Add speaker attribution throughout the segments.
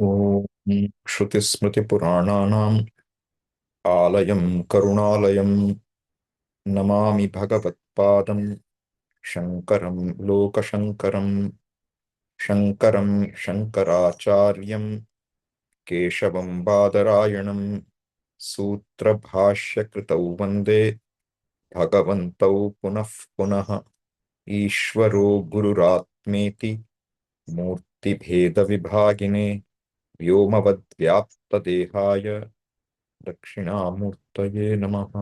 Speaker 1: ॐ श्रुतिस्मृतिपुराणानाम् आलयं करुणालयं नमामि भगवत्पादं शङ्करं लोकशङ्करं शङ्करं शङ्कराचार्यं केशवं बादरायणं सूत्रभाष्यकृतौ वन्दे भगवन्तौ पुनः पुनः ईश्वरो गुरुरात्मेति मूर्तिभेदविभागिने व्योमवद्व्याप्तदेहाय दक्षिणामूर्तये नमः।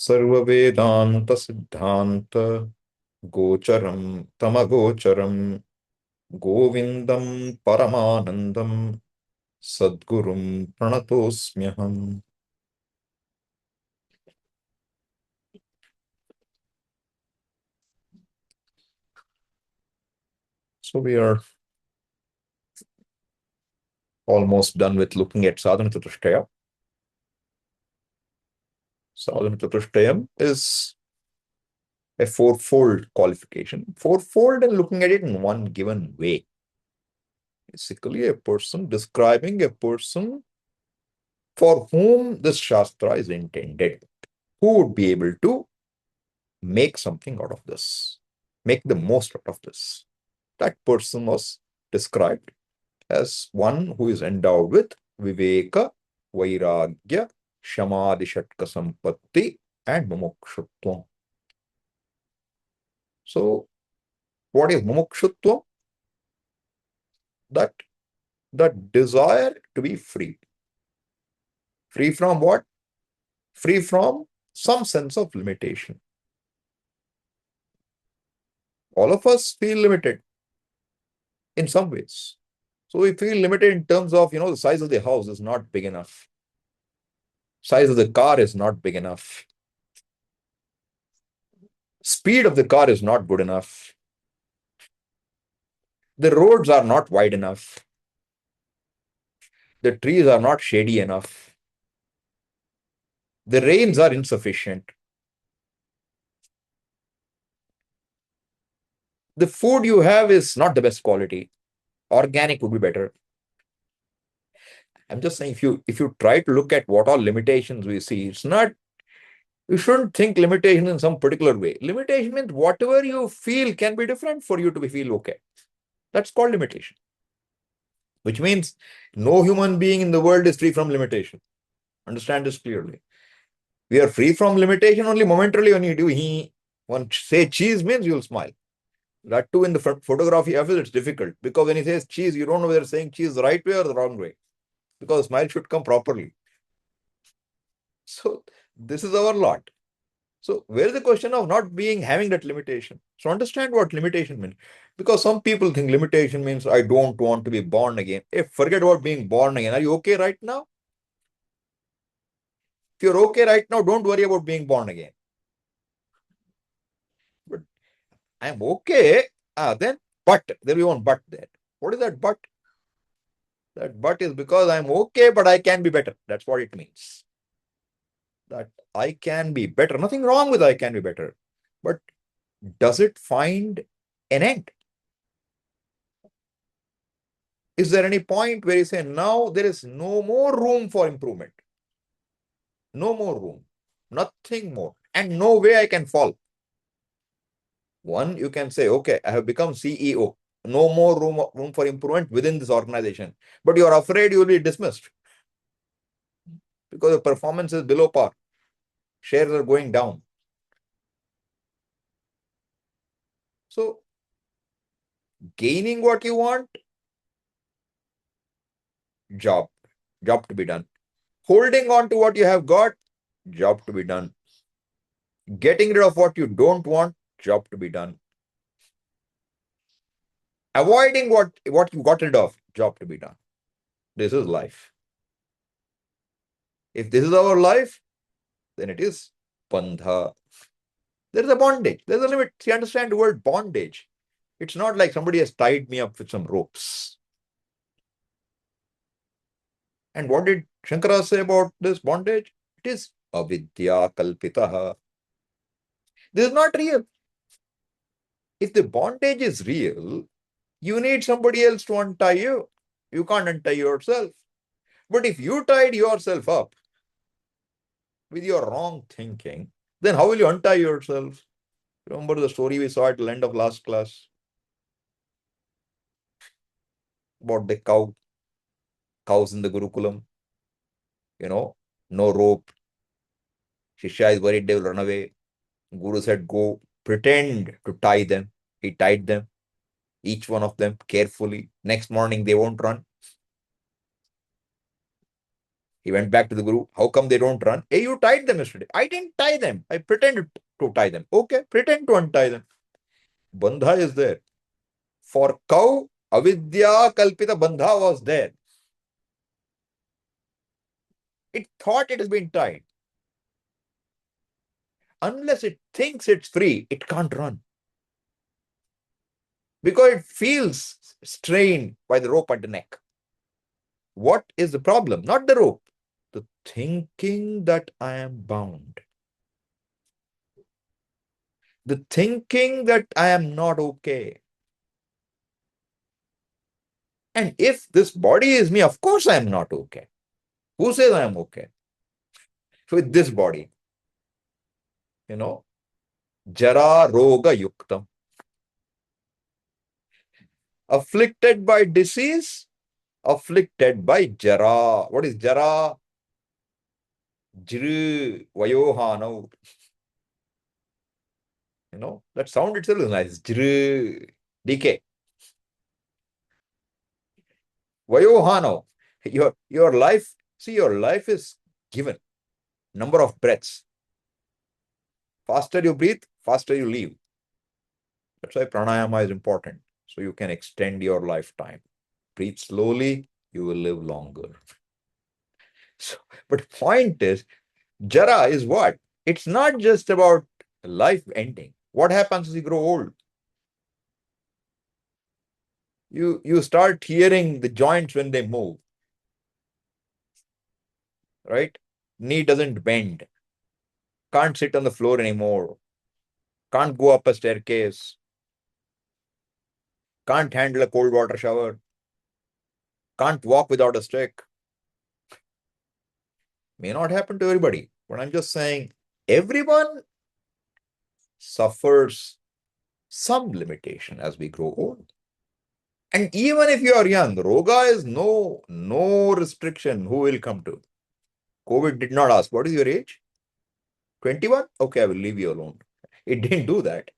Speaker 1: सर्ववेदान्तसिद्धान्त गोचरं तमगोचरं गोविन्दं परमानन्दं सद्गुरुं प्रणतोऽस्म्यहम्। So we are almost done with looking at Sadhana Chatushtaya. Sadhana Chatushtayam is a fourfold qualification, fourfold and looking at it in one given way. Basically, a person describing a person for whom this Shastra is intended, who would be able to make something out of this, make the most out of this. That person was described as one who is endowed with viveka, vairagya, shamadhishatka sampatti, and mumukshutvam. So, what is mumukshutvam? That desire to be free. Free from what? Free from some sense of limitation. All of us feel limited in some ways. So we feel limited in terms of, the size of the house is not big enough. Size of the car is not big enough. Speed of the car is not good enough. The roads are not wide enough. The trees are not shady enough. The rains are insufficient. The food you have is not the best quality. Organic would be better. I'm just saying, if you try to look at what all limitations we see, it's not, you shouldn't think limitation in some particular way. Limitation means whatever you feel can be different for you to feel okay. That's called limitation. Which means no human being in the world is free from limitation. Understand this clearly. We are free from limitation only momentarily when you do when say cheese means you'll smile. That too in the photography of it, it's difficult because when he says cheese, you don't know whether saying cheese the right way or the wrong way. Because smile should come properly. So this is our lot. So where is the question of not having that limitation? So understand what limitation means. Because some people think limitation means I don't want to be born again. Forget about being born again. Are you okay right now? If you're okay right now, don't worry about being born again. But I'm okay. Then, but there we want but there. What is that but? That but is because I'm okay, but I can be better. That's what it means. That I can be better. Nothing wrong with I can be better. But does it find an end? Is there any point where you say, now there is no more room for improvement? No more room. Nothing more. And no way I can fall. One, you can say, okay, I have become CEO. No more room for improvement within this organization. But you're afraid you will be dismissed because your performance is below par. Shares are going down. So, gaining what you want, job to be done. Holding on to what you have got, job to be done. Getting rid of what you don't want, job to be done. Avoiding what you got rid of, job to be done. This is life. If this is our life, then it is bandha. There is a bondage. There's a limit. See, understand the word bondage. It's not like somebody has tied me up with some ropes. And what did Shankara say about this bondage? It is avidya kalpitaha. This is not real. If the bondage is real, You need somebody else to untie you. You can't untie yourself. But if you tied yourself up with your wrong thinking, then how will you untie yourself? Remember the story we saw at the end of last class about the cows in the Gurukulam, no rope. Shishya is worried they will run away. Guru said, go pretend to tie them. He tied them, each one of them carefully. Next morning, they won't run. He went back to the Guru. How come they don't run? Hey, you tied them yesterday. I didn't tie them. I pretended to tie them. Okay, pretend to untie them. Bandha is there. For cow, avidya kalpita bandha was there. It thought it has been tied. Unless it thinks it's free, it can't run. Because it feels strained by the rope at the neck. What is the problem? Not the rope. The thinking that I am bound. The thinking that I am not okay. And if this body is me, of course I am not okay. Who says I am okay? With this body, jara roga yuktam. Afflicted by disease, afflicted by jara. What is jara? Jru vayohano. That sound itself is nice. Jru. Decay. Vayohano. Your life, see, your life is given. Number of breaths. Faster you breathe, faster you leave. That's why pranayama is important. So you can extend your lifetime. Breathe slowly, you will live longer. So, but the point is, jara is what? It's not just about life ending. What happens as you grow old? You start hearing the joints when they move. Right? Knee doesn't bend. Can't sit on the floor anymore. Can't go up a staircase. Can't handle a cold water shower. Can't walk without a stick. May not happen to everybody, but I'm just saying everyone suffers some limitation as we grow old. And even if you are young, Roga is no restriction who will come to. COVID did not ask, what is your age? 21? Okay, I will leave you alone. It didn't do that.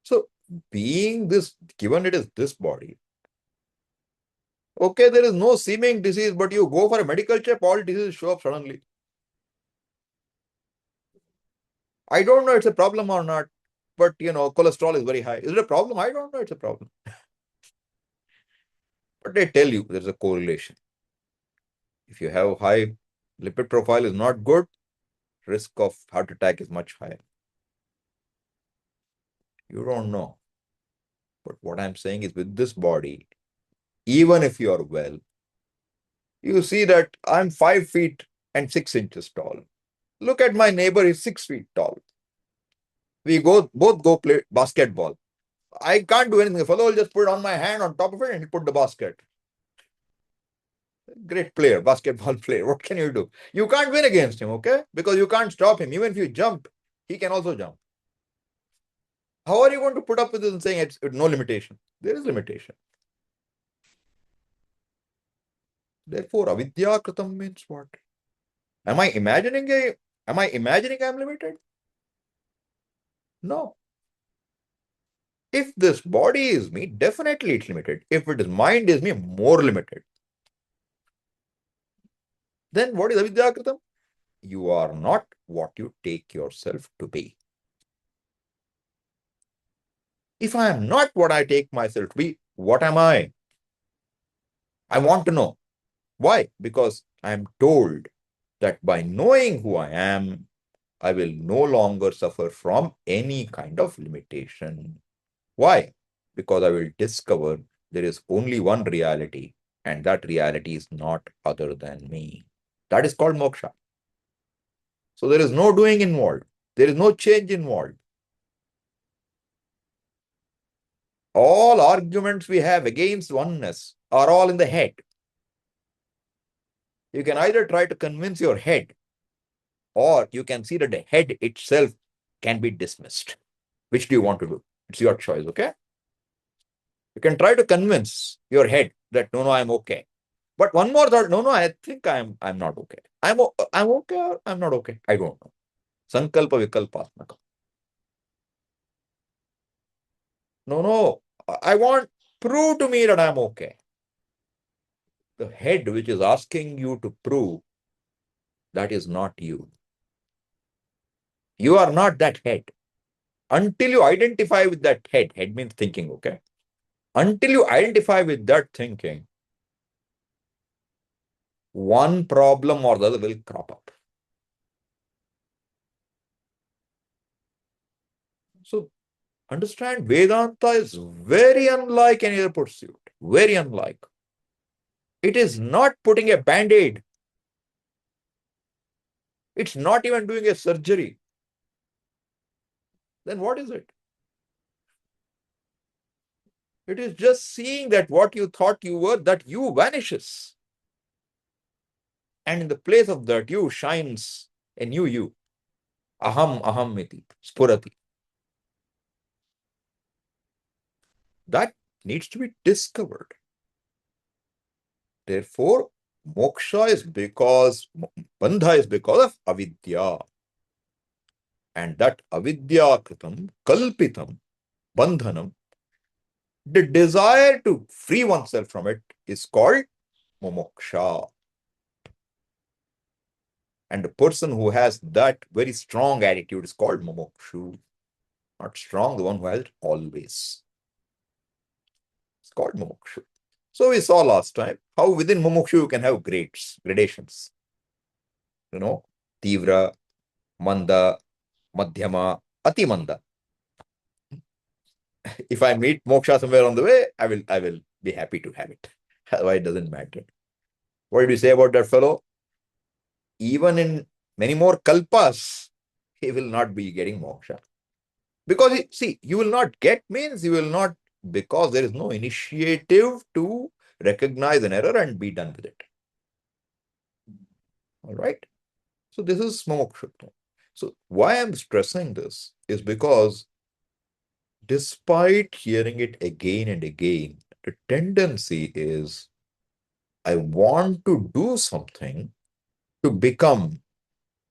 Speaker 1: So being this, given it is this body, okay, there is no seeming disease, but you go for a medical check, all diseases show up suddenly. I don't know it's a problem or not, but cholesterol is very high. Is it a problem? I don't know it's a problem. But they tell you there's a correlation. If you have high lipid profile is not good, risk of heart attack is much higher. You don't know. But what I'm saying is with this body, even if you are well, you see that I'm 5 feet and 6 inches tall. Look at my neighbor, he's 6 feet tall. We both go play basketball. I can't do anything. The fellow will just put it on my hand on top of it and he'll put the basket. Great player, basketball player. What can you do? You can't win against him, okay? Because you can't stop him. Even if you jump, he can also jump. How are you going to put up with this and saying it's no limitation? There is limitation. Therefore, avidya kritam means what? Am I imagining I'm limited? No. If this body is me, definitely it's limited. If it is mind is me, more limited. Then what is avidya kritam? You are not what you take yourself to be. If I am not what I take myself to be, what am I? I want to know. Why? Because I am told that by knowing who I am, I will no longer suffer from any kind of limitation. Why? Because I will discover there is only one reality, and that reality is not other than me. That is called moksha. So there is no doing involved. There is no change involved. All arguments we have against oneness are all in the head. You can either try to convince your head, or you can see that the head itself can be dismissed. Which do you want to do? It's your choice, okay? You can try to convince your head that no, I'm okay. But one more thought, no, I think I'm not okay. I'm okay or I'm not okay. I don't know. Sankalpa vikalpatmaka. No, I want prove to me that I'm okay. The head which is asking you to prove, that is not you. You are not that head. Until you identify with that head means thinking, okay? Until you identify with that thinking, one problem or the other will crop up. So understand, Vedanta is very unlike any other pursuit. Very unlike. It is not putting a band-aid. It's not even doing a surgery. Then what is it? It is just seeing that what you thought you were, that you vanishes. And in the place of that you shines a new you. Aham iti, spurati. That needs to be discovered. Therefore, moksha is because, bandha is because of avidya. And that avidya kritam, kalpitam, bandhanam, the desire to free oneself from it is called mumuksha. And the person who has that very strong attitude is called mumukshu. Not strong, the one who has it always. It's called mumukshu. So we saw last time how within mumukshu you can have gradations. Tivra, manda, madhyama, ati manda. If I meet moksha somewhere on the way, I will be happy to have it. Otherwise, it doesn't matter. What did you say about that fellow? Even in many more kalpas, he will not be getting moksha. Because, see, you will not get means you will not, because there is no initiative to recognize an error and be done with it. All right? So this is mumukshutvam. So why I'm stressing this is because despite hearing it again and again, the tendency is I want to do something to become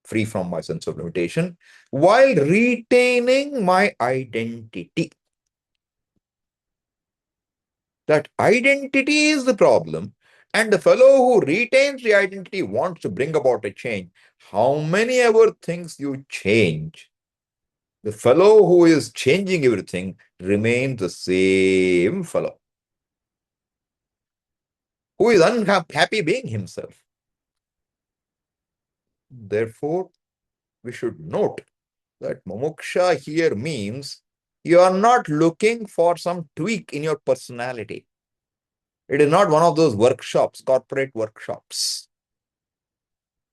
Speaker 1: free from my sense of limitation while retaining my identity. That identity is the problem. And the fellow who retains the identity wants to bring about a change. How many ever things you change, the fellow who is changing everything remains the same fellow, who is unhappy being himself. Therefore, we should note that mumuksha here means you are not looking for some tweak in your personality. It is not one of those workshops, corporate workshops,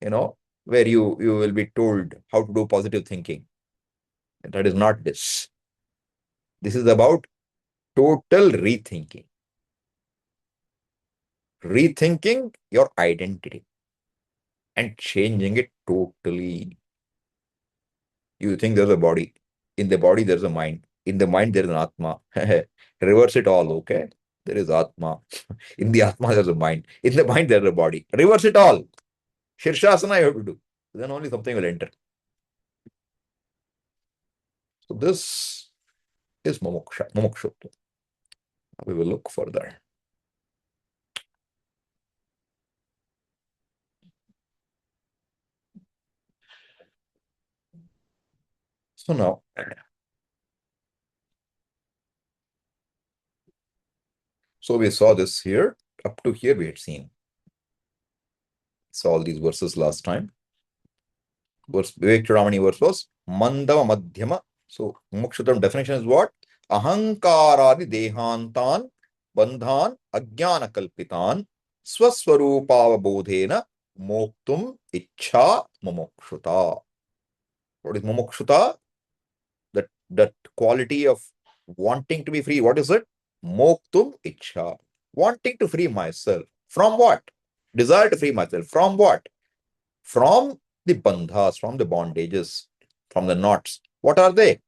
Speaker 1: where you will be told how to do positive thinking. That is not this. This is about total rethinking. Rethinking your identity and changing it totally. You think there's a body. In the body, there's a mind. In the mind, there's an Atma. Reverse it all, okay? There is Atma. In the Atma, there's a mind. In the mind, there's a body. Reverse it all. Shirshasana you have to do. Then only something will enter. So this is mumukshutvam. We will look further. So now, so we saw this here. Up to here we had seen. Saw all these verses last time. Vivek Chudamani verse was Mandava Madhyama. So mumukshutvam definition is what? Ahankaradi dehantan bandhan ajnana kalpitan swaswarupavabodhena moktum ichha mumukshuta. What is mumukshuta? That quality of wanting to be free. What is it? Moktum ichha. Wanting to free myself. From what? Desire to free myself. From what? From the bandhas, from the bondages, from the knots. What are they?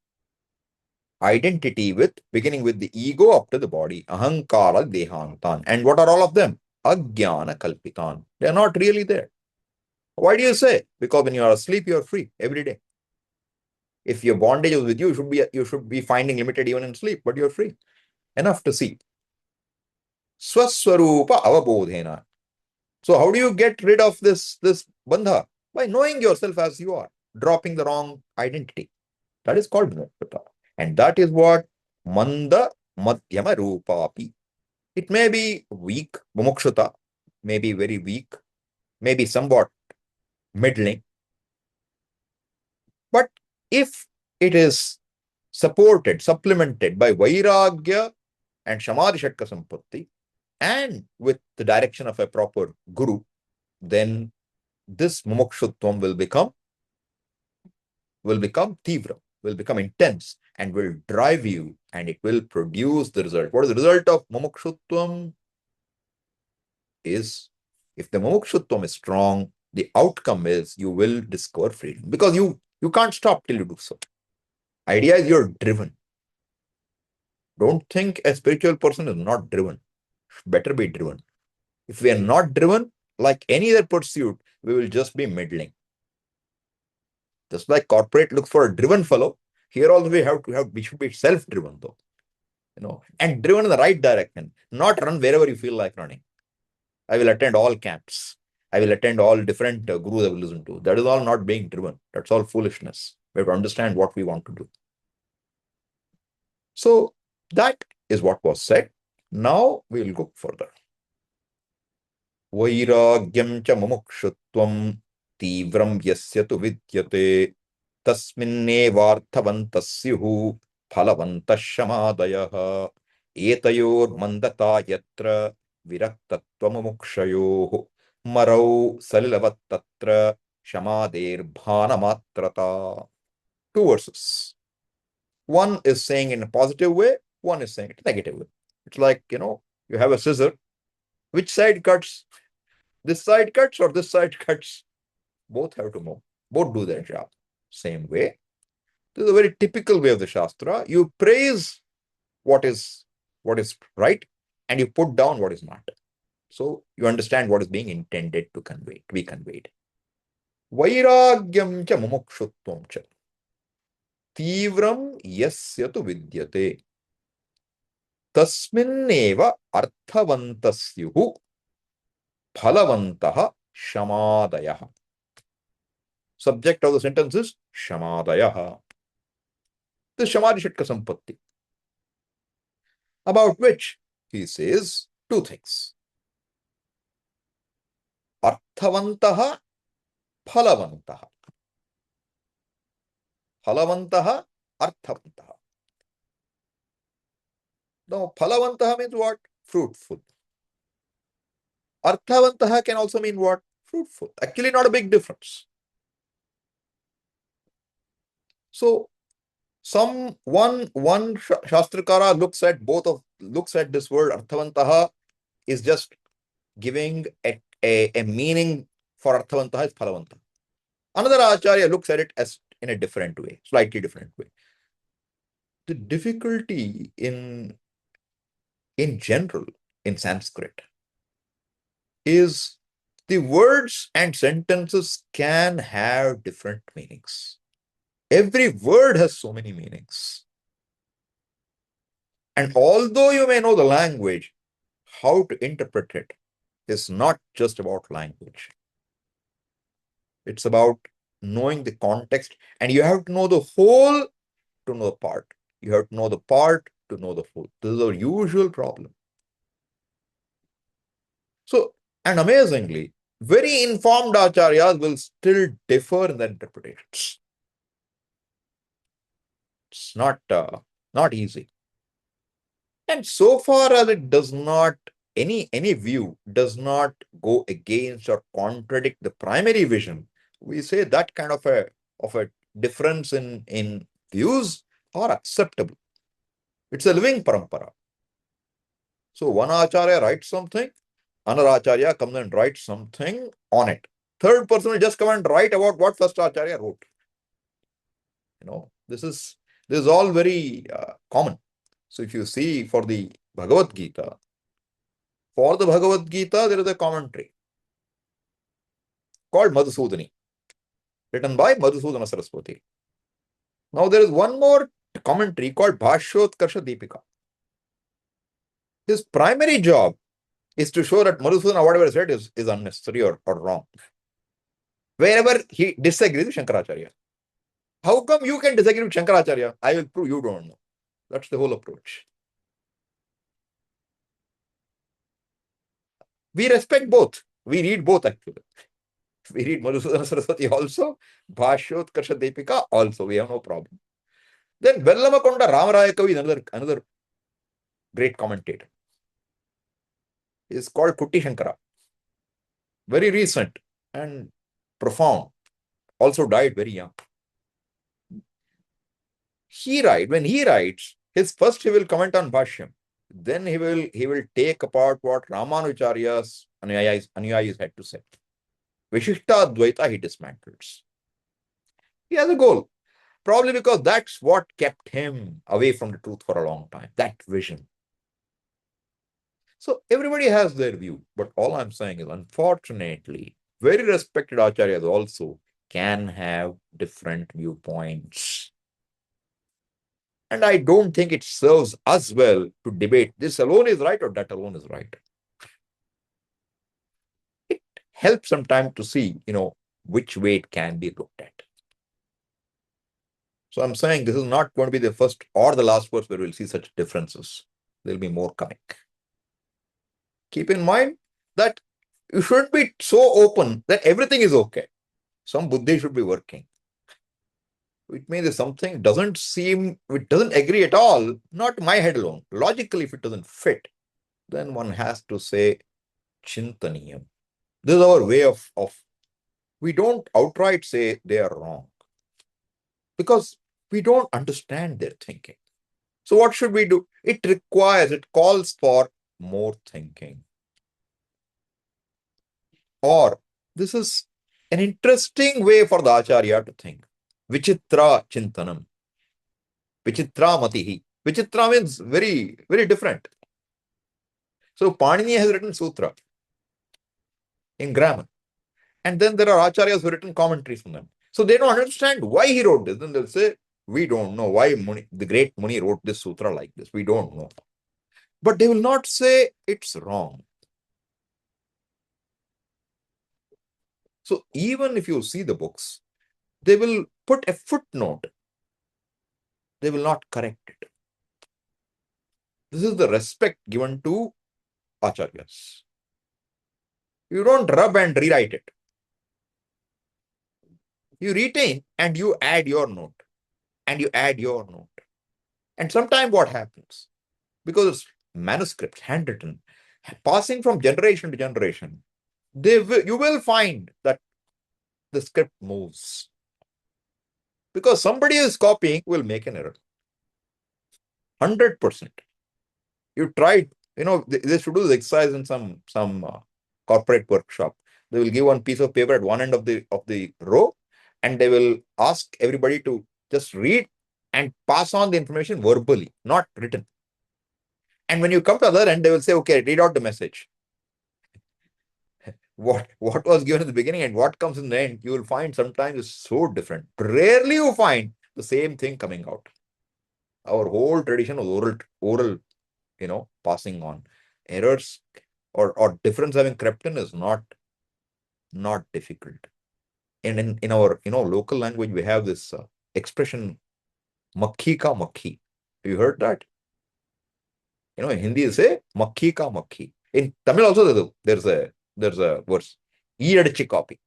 Speaker 1: Identity with, beginning with the ego up to the body. Ahankara dehantan. And what are all of them? Ajnana kalpitan. They are not really there. Why do you say? Because when you are asleep, you are free every day. If your bondage is with you, you should be finding limited even in sleep, but you're free. Enough to see. Swaswarupa avabodhena. So how do you get rid of this bandha? By knowing yourself as you are, dropping the wrong identity. That is called mumukshuta. And that is what manda madhyama rupapi. It may be weak, mumukshuta, may be very weak, maybe somewhat middling. But if it is supported, supplemented by vairagya and samadhi shatka sampatti, and with the direction of a proper guru, then this mumukshutvam will become tivra, will become intense, and will drive you, and it will produce the result. What is the result of mumukshutvam? Is, if the mumukshutvam is strong, the outcome is you will discover freedom, because you can't stop till you do so. Idea is you're driven. Don't think a spiritual person is not driven. Better be driven. If we are not driven, like any other pursuit, we will just be middling. Just like corporate looks for a driven fellow, here also we should be self-driven though, and driven in the right direction, not run wherever you feel like running. I will attend all camps. I will attend all different gurus I will listen to. That is all not being driven. That's all foolishness. We have to understand what we want to do. So that is what was said. Now we will go further. Vairagyam cha mumukshutvam tivram yasya tu vidyate tasminnevarthavantasyuhu phalavantah shamadayah etayor mandata yatra viraktatva mumukshayoh marau salilavat tatra shamader bhanamatrata. Two verses. One is saying in a positive way, one is saying it in a negative way. It's like, you have a scissor. Which side cuts? This side cuts or this side cuts? Both have to move. Both do their job. Same way. This is a very typical way of the Shastra. You praise what is right, and you put down what is not. So you understand what is being intended to be conveyed. Vairagyam cha mumukshutvam cha tivram yasya tu vidyate tasminneva arthavantasyuhu phalavantah shamadayah. Subject of the sentence is shamadayah. The samadhi shatka sampatti, about which he says two things. Arthavantah, phalavantah. Phalavantah, arthavantah. Now, phalavantah means what? Fruitful. Arthavantah can also mean what? Fruitful. Actually, not a big difference. So, one Shastrakara looks at this word arthavantaha is just giving a meaning for arthavantaha is phalavantah. Another Acharya looks at it as in a different way, slightly different way. The difficulty in general in Sanskrit is the words and sentences can have different meanings. Every word has so many meanings. And although you may know the language, how to interpret it is not just about language. It's about knowing the context, and you have to know the whole to know the part. You have to know the part to know the whole. This is our usual problem. So, and amazingly, very informed acharyas will still differ in their interpretations. It's not easy. And so far as it does not, any view does not go against or contradict the primary vision, we say that kind of a difference in views are acceptable. It's a living parampara. So one acharya writes something, another acharya comes and writes something on it. Third person will just come and write about what first acharya wrote. This is all very common. So if you see for the Bhagavad Gita, there is a commentary called Madhusudani, written by Madhusudana Saraswati. Now there is one more commentary called Bhashyotkharsha Deepika. His primary job is to show that Madhusudana, whatever is said, is unnecessary or wrong. Wherever he disagrees with Shankaracharya. How come you can disagree with Shankaracharya? I will prove you don't know. That's the whole approach. We respect both. We read both actually. We read Madhusudana Saraswati also, Bhashyotkharsha Deepika also. We have no problem. Then Vellamakonda Ramaraya Kavi is another great commentator. He is called Kutti Shankara. Very recent and profound. Also died very young. When he writes, he will comment on Bhashyam. Then he will take apart what Ramanujarya's Anuyayis had to say. Vishishta Advaita he dismantles. He has a goal. Probably because that's what kept him away from the truth for a long time. That vision. So everybody has their view. But all I'm saying is, unfortunately, very respected acharyas also can have different viewpoints. And I don't think it serves us well to debate this alone is right or that alone is right. It helps sometimes to see, which way it can be looked at. So I'm saying this is not going to be the first or the last verse where we'll see such differences. There'll be more coming. Keep in mind that you shouldn't be so open that everything is okay. Some buddhi should be working. It means if something it doesn't agree at all, not my head alone. Logically, if it doesn't fit, then one has to say, Chintaniyam. This is our way of we don't outright say they are wrong because we don't understand their thinking. So what should we do? It calls for more thinking. Or this is an interesting way for the Acharya to think. Vichitra Chintanam. Vichitra Matihi. Vichitra means very, very different. So Panini has written Sutra in grammar. And then there are Acharyas who have written commentaries from them. So they don't understand why he wrote this. Then they'll say, we don't know why the great Muni wrote this sutra like this. We don't know. But they will not say it's wrong. So even if you see the books, they will put a footnote. They will not correct it. This is the respect given to Acharyas. You don't rub and rewrite it. You retain and you add your note. And you add your note. And sometimes what happens? Because it's manuscript, handwritten, passing from generation to generation, you will find that the script moves. Because somebody who is copying will make an error. 100%. You tried, they should do this exercise in some corporate workshop. They will give one piece of paper at one end of the row, and they will ask everybody to just read and pass on the information verbally, not written. And when you come to the other end, they will say, okay, read out the message. What was given in the beginning and what comes in the end, you will find sometimes is so different. Rarely you find the same thing coming out. Our whole tradition of oral, passing on. Errors or difference having crept in is not difficult. And in our local language, we have this expression, makhi ka makhi. Have you heard that? In Hindi, you say makhi ka makhi. In Tamil also, there's a verse, eedichi copy.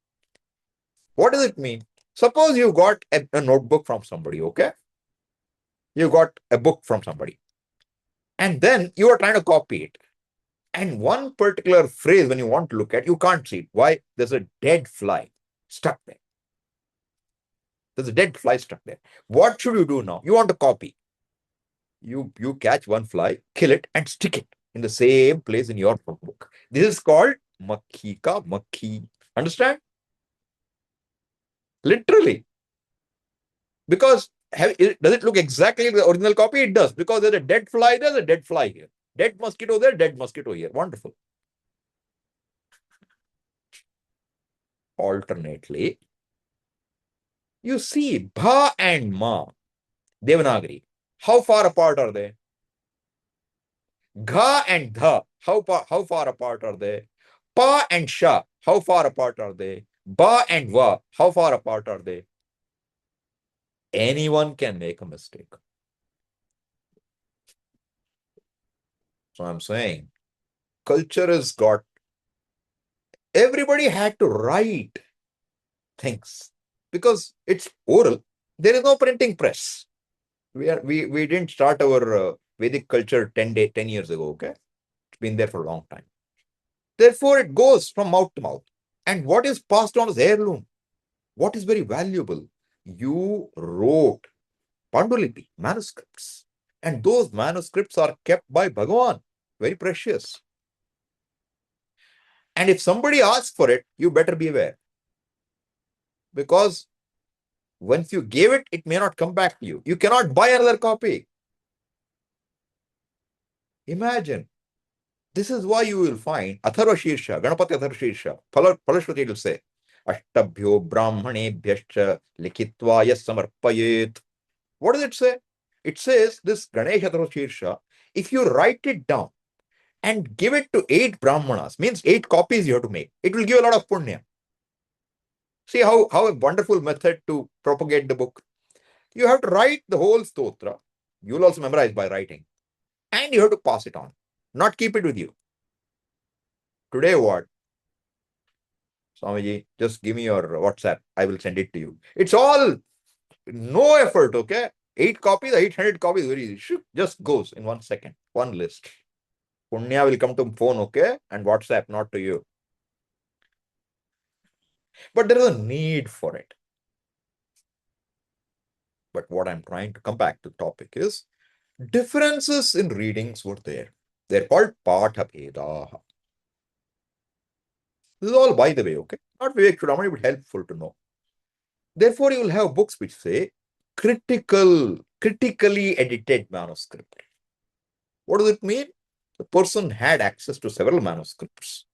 Speaker 1: What does it mean? Suppose you got a notebook from somebody, okay? You got a book from somebody. And then you are trying to copy it. And one particular phrase, when you want to look at, you can't see it. Why? There's a dead fly stuck there. There's a dead fly stuck there. What should you do now? You want to copy. You catch one fly, kill it, and stick it. in the same place in your notebook. This is called makhi ka makhi. Understand? Literally. Because does it look exactly like the original copy? It does. Because there's a dead fly, there's a dead fly here. Dead mosquito there, dead mosquito here. Wonderful. Alternately, you see bha and ma, Devanagari. How far apart are they? Gha and dha, how far apart are they? Pa and sha, how far apart are they? Ba and va, how far apart are they? Anyone can make a mistake. So I'm saying culture has got, everybody had to write things because it's oral. There is no printing press. We didn't start our Vedic culture 10 years ago. Okay, it's been there for a long time. Therefore, it goes from mouth to mouth. And what is passed on is heirloom. What is very valuable? You wrote Pandulipi, manuscripts. And those manuscripts are kept by Bhagavan. Very precious. And if somebody asks for it, you better be aware. Because once you gave it, it may not come back to you. You cannot buy another copy. Imagine. This is why you will find Atharva Shirsha, Ganapati Atharva Shirsha, Palashwati will say, Ashtabhyo Brahmanebhyascha Likhitva Samarpayet. What does it say? It says this Ganesh Atharva Shirsha, if you write it down and give it to 8 Brahmanas, means 8 copies you have to make, it will give a lot of punya. See how a wonderful method to propagate the book. You have to write the whole stotra. You will also memorize by writing. And you have to pass it on, not keep it with you. Today, what? Swamiji, just give me your WhatsApp. I will send it to you. It's all no effort, okay? 8 copies, 800 copies, very easy. Just goes in 1 second, one list. Punya will come to phone, okay? And WhatsApp, not to you. But there is a need for it. But what I'm trying to come back to the topic is differences in readings were there. They're called Patha Bhedaha. This is all by the way, okay? Not Vivek Chudamani, but helpful to know. Therefore, you will have books which say critically edited manuscript. What does it mean? The person had access to several manuscripts.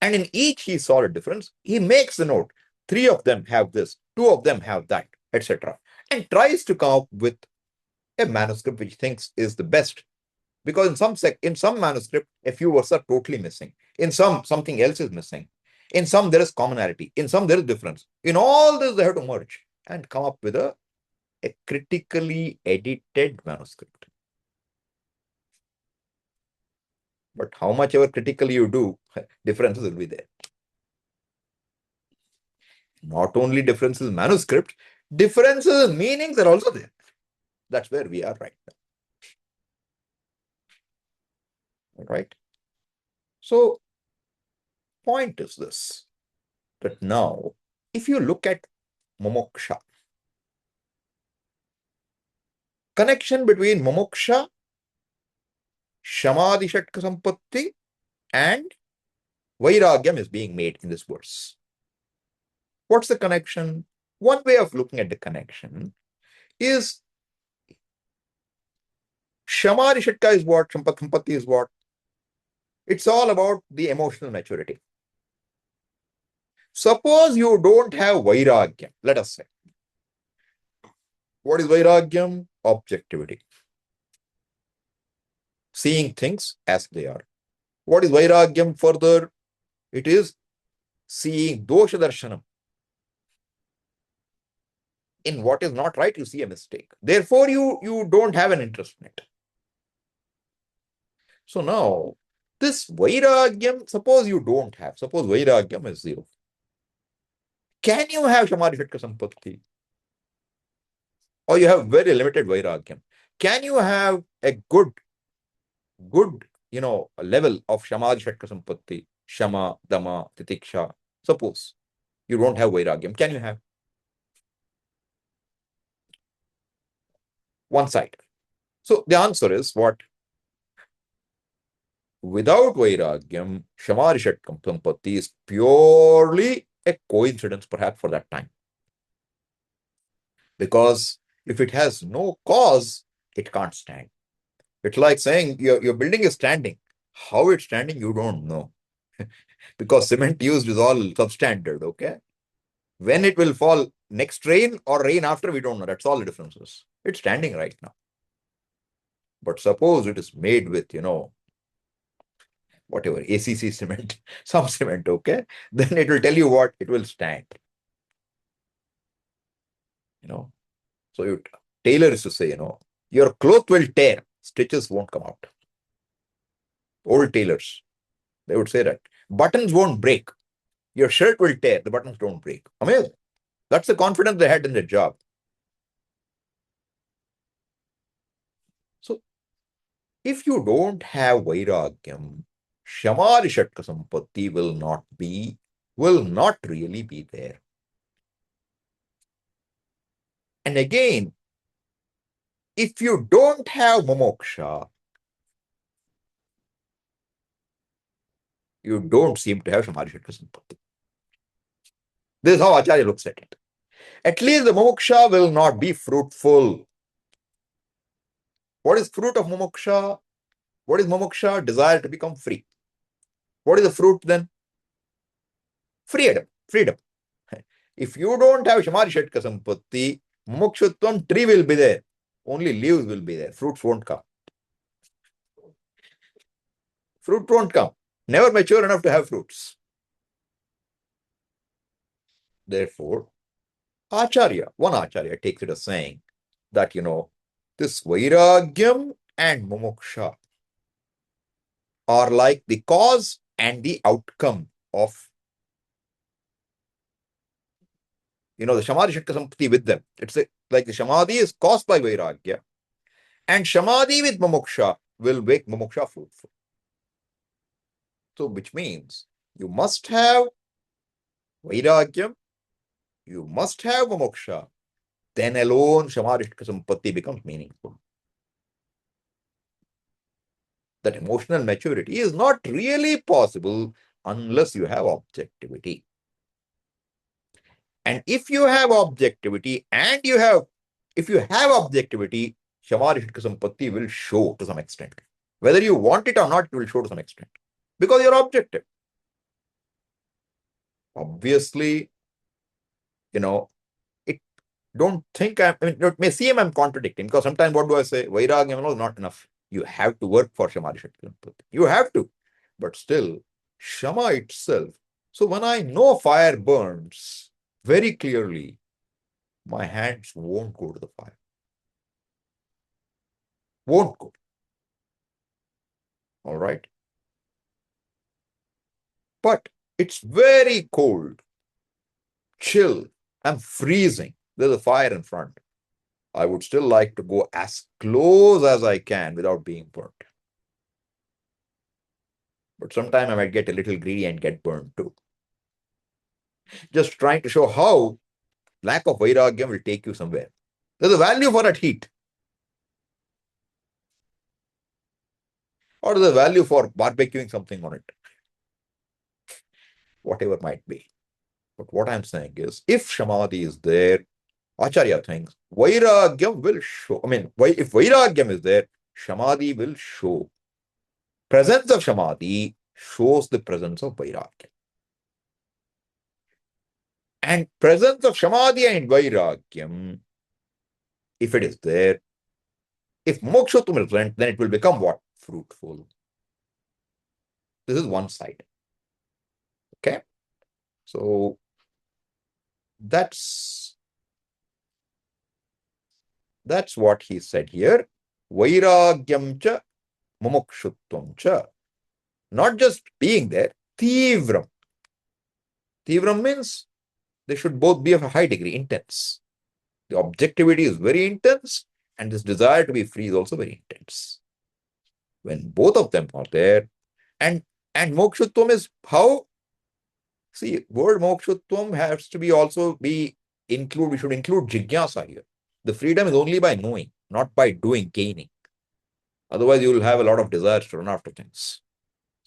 Speaker 1: And in each he saw a difference. He makes a note. 3 of them have this, 2 of them have that, etc. And tries to come up with a manuscript which he thinks is the best. Because in some manuscript, a few words are totally missing. In some, something else is missing. In some, there is commonality. In some, there is difference. In all this, they have to merge and come up with a critically edited manuscript. But how much ever critically you do, differences will be there. Not only differences in manuscript, differences in meanings are also there. That's where we are right now. Right? So, point is this, that now, if you look at mumuksha, connection between mumuksha, shamadhi shatka sampatti, and vairagyam is being made in this verse. What's the connection? One way of looking at the connection is shamadhi shatka is what? Sampatti is what? It's all about the emotional maturity. Suppose you don't have vairagyam, let us say. What is vairagyam? Objectivity. Seeing things as they are. What is vairagyam further? It is seeing dosha darshanam. In what is not right, you see a mistake. Therefore, you don't have an interest in it. So now, this vairagyam, suppose you don't have, suppose vairagyam is 0. Can you have samadhi shatka sampatti? Or you have very limited vairagyam. Can you have a good level of samadhi shatka sampatti, shama, dama, titiksha? Suppose you don't have vairagyam, can you have? One side. So the answer is what? Without vairagyam, Shamarishat Sampatti is purely a coincidence, perhaps, for that time. Because if it has no cause, it can't stand. It's like saying your building is standing. How it's standing, you don't know. Because cement used is all substandard, okay? When it will fall next rain or rain after, we don't know. That's all the differences. It's standing right now. But suppose it is made with, whatever, ACC cement, some cement, okay? Then it will tell you what, it will stand. So tailor is to say, your cloth will tear, stitches won't come out. Old tailors, they would say that. Buttons won't break. Your shirt will tear, the buttons don't break. Amazing. That's the confidence they had in their job. So, if you don't have vairagyam, Shamarishatka Sampatti will not really be there. And again, if you don't have mumuksha, you don't seem to have Shamarishatka Sampatti. This is how Acharya looks at it. At least the mumuksha will not be fruitful. What is fruit of mumuksha? What is mumuksha? Desire to become free. What is the fruit then? Freedom. If you don't have Shamarishatka Sampatti, mumukshutvam, tree will be there. Only leaves will be there. Fruits won't come. Fruit won't come. Never mature enough to have fruits. Therefore, one Acharya takes it as saying that, this vairagyam and mumuksha are like the cause and the outcome of, the Shamadhi-Shatka Sampati with them. It's like the Samadhi is caused by vairagya, and Samadhi with mumuksha will make mumuksha fruitful. So, which means you must have vairagyam, you must have mumuksha, then alone Shamadhi-Shatka Sampati becomes meaningful. That emotional maturity is not really possible unless you have objectivity. And if you have objectivity if you have objectivity, Shamadhi-Shatka Sampatti will show to some extent. Whether you want it or not, it will show to some extent. Because you're objective. Obviously, it may seem I'm contradicting, because sometimes what do I say? Vairagyam is not enough. You have to work for Shamadhi-Shatka Sampatti. You have to. But still, Shama itself. So when I know fire burns very clearly, my hands won't go to the fire. Won't go. All right. But it's very cold, chill. I'm freezing. There's a fire in front. I would still like to go as close as I can without being burnt. But sometimes I might get a little greedy and get burned too. Just trying to show how lack of vairagyam will take you somewhere. There's a value for that heat. Or there's a value for barbecuing something on it. Whatever might be. But what I'm saying is, if Samadhi is there, Acharya thinks vairagyam will show. If vairagyam is there, Samadhi will show. Presence of Samadhi shows the presence of vairagyam. And presence of Samadhi and vairagyam, if it is there, if mumukshutvam is present, then it will become what? Fruitful. This is one side. Okay? So that's what he said here. Vairagyam cha mumukshutvam cha. Not just being there, tivram. Tivram means they should both be of a high degree, intense. The objectivity is very intense, and this desire to be free is also very intense. When both of them are there, and mumukshutvam is how? See, word mumukshutvam has to we should include jigyasa here. The freedom is only by knowing, not by gaining. Otherwise, you will have a lot of desires to run after things.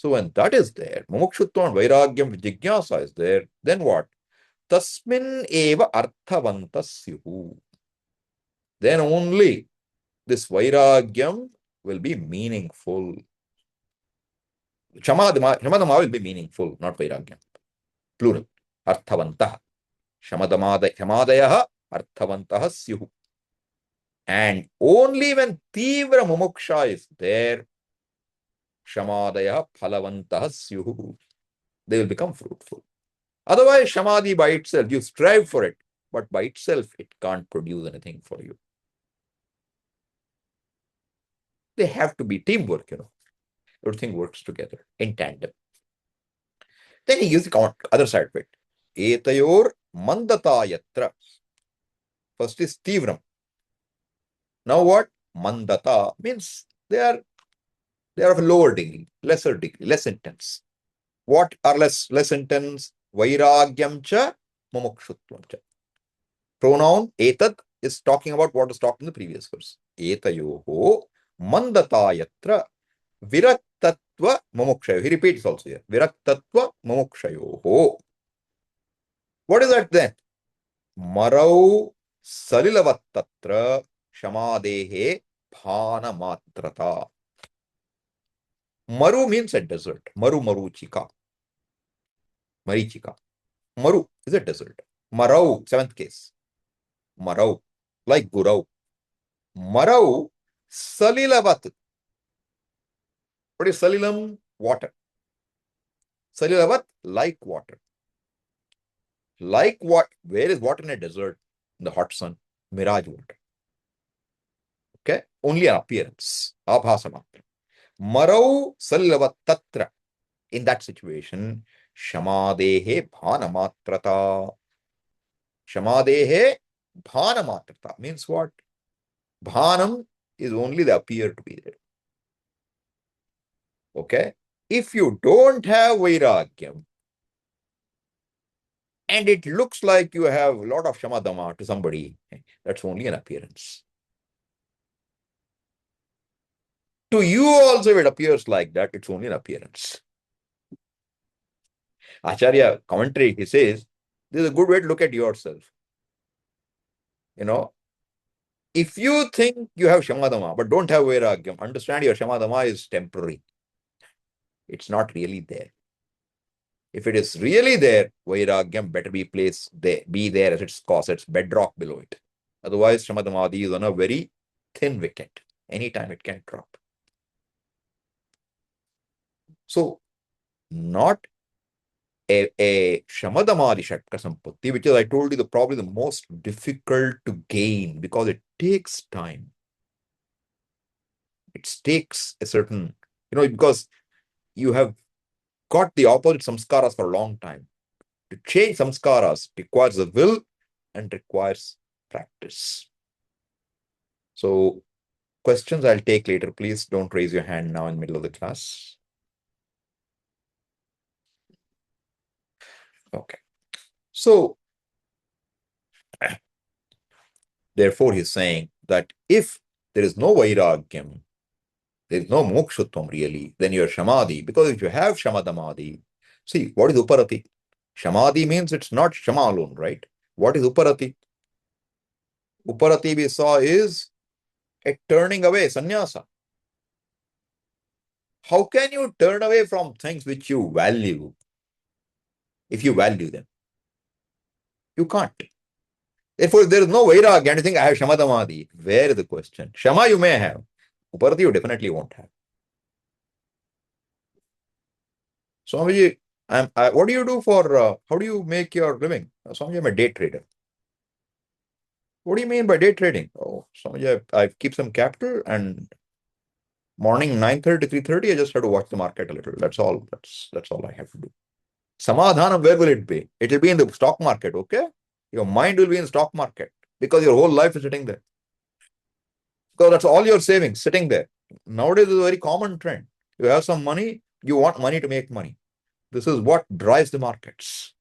Speaker 1: So when that is there, mumukshutvam, vairagyam, jigyasa is there, then what? Tasmin eva arthavantas syuhu. Then only this vairagyam will be meaningful. Shamadama will be meaningful, not vairagyam. Plural. Arthavantah. Shamadayah arthavantah syuhu. And only when tivra mumuksha is there, shamadayah phalavantah syuhu, they will become fruitful. Otherwise, samadhi by itself, you strive for it, but by itself, it can't produce anything for you. They have to be teamwork, Everything works together in tandem. Then he gives the other side of it. Etayor mandata yatra. First is tivram. Now what? Mandata means they are of a lower degree, lesser degree, less intense. What are less intense? Vairagyam cha, mumukshutvam cha. Pronoun etad is talking about what was talked in the previous verse. Etayoho mandata yatra viraktatva mumukshayo. He repeats also here. Viraktatva mumukshayoho. What is that then? Marau salilavattatra shamadehe bhana matrata. Maru means a desert. Maruchika. Marichika. Maru is a desert. Marau, seventh case. Marau, like Gurau. Marau salilavat. What is salilam? Water. Salilavat, like water. Like what? Where is water in a desert? In the hot sun. Mirage water. Okay? Only an appearance. Abhasamatra. Marau salilavat tatra. In that situation, shamadehe bhanamatrata. Shamadehe bhanamatrata means what? Bhanam is only the appear to be there. Okay? If you don't have vairagyam, and it looks like you have a lot of shamadama to somebody, that's only an appearance. To you also, if it appears like that, it's only an appearance. Acharya commentary, he says, this is a good way to look at yourself. If you think you have shamadama but don't have vairagyam, understand your shamadama is temporary. It's not really there. If it is really there, vairagyam better be there as its cause, its bedrock below it. Otherwise, shamadamadi is on a very thin wicket. Anytime it can drop. So, not a shamadamadi shatka sampatti, which is, I told you, probably the most difficult to gain because it takes time. It takes a certain, because you have got the opposite samskaras for a long time. To change samskaras requires a will and requires practice. So, questions I'll take later. Please don't raise your hand now in the middle of the class. Okay. So, therefore, he's saying that if there is no vairagyam, there is no mumukshutvam really, then you're shamadhi. Because if you have shamadamadi, see, what is uparati? Shamadhi means it's not shama alone, right? What is uparati? Uparati we saw is a turning away, sannyasa. How can you turn away from things which you value if you value them? You can't. Therefore, if there is no vairagya and you think I have shamadamadi, where is the question? Shama you may have. Uparati you definitely won't have. Swamiji, what do you do for, how do you make your living? Swamiji, I'm a day trader. What do you mean by day trading? Oh, Swamiji, I keep some capital and morning 9:30 to 3:30, I just have to watch the market a little. That's all. That's all I have to do. Samadhanam, where will it be? It will be in the stock market, okay? Your mind will be in the stock market because your whole life is sitting there. Because that's all your savings sitting there. Nowadays, it's a very common trend. You have some money, you want money to make money. This is what drives the markets.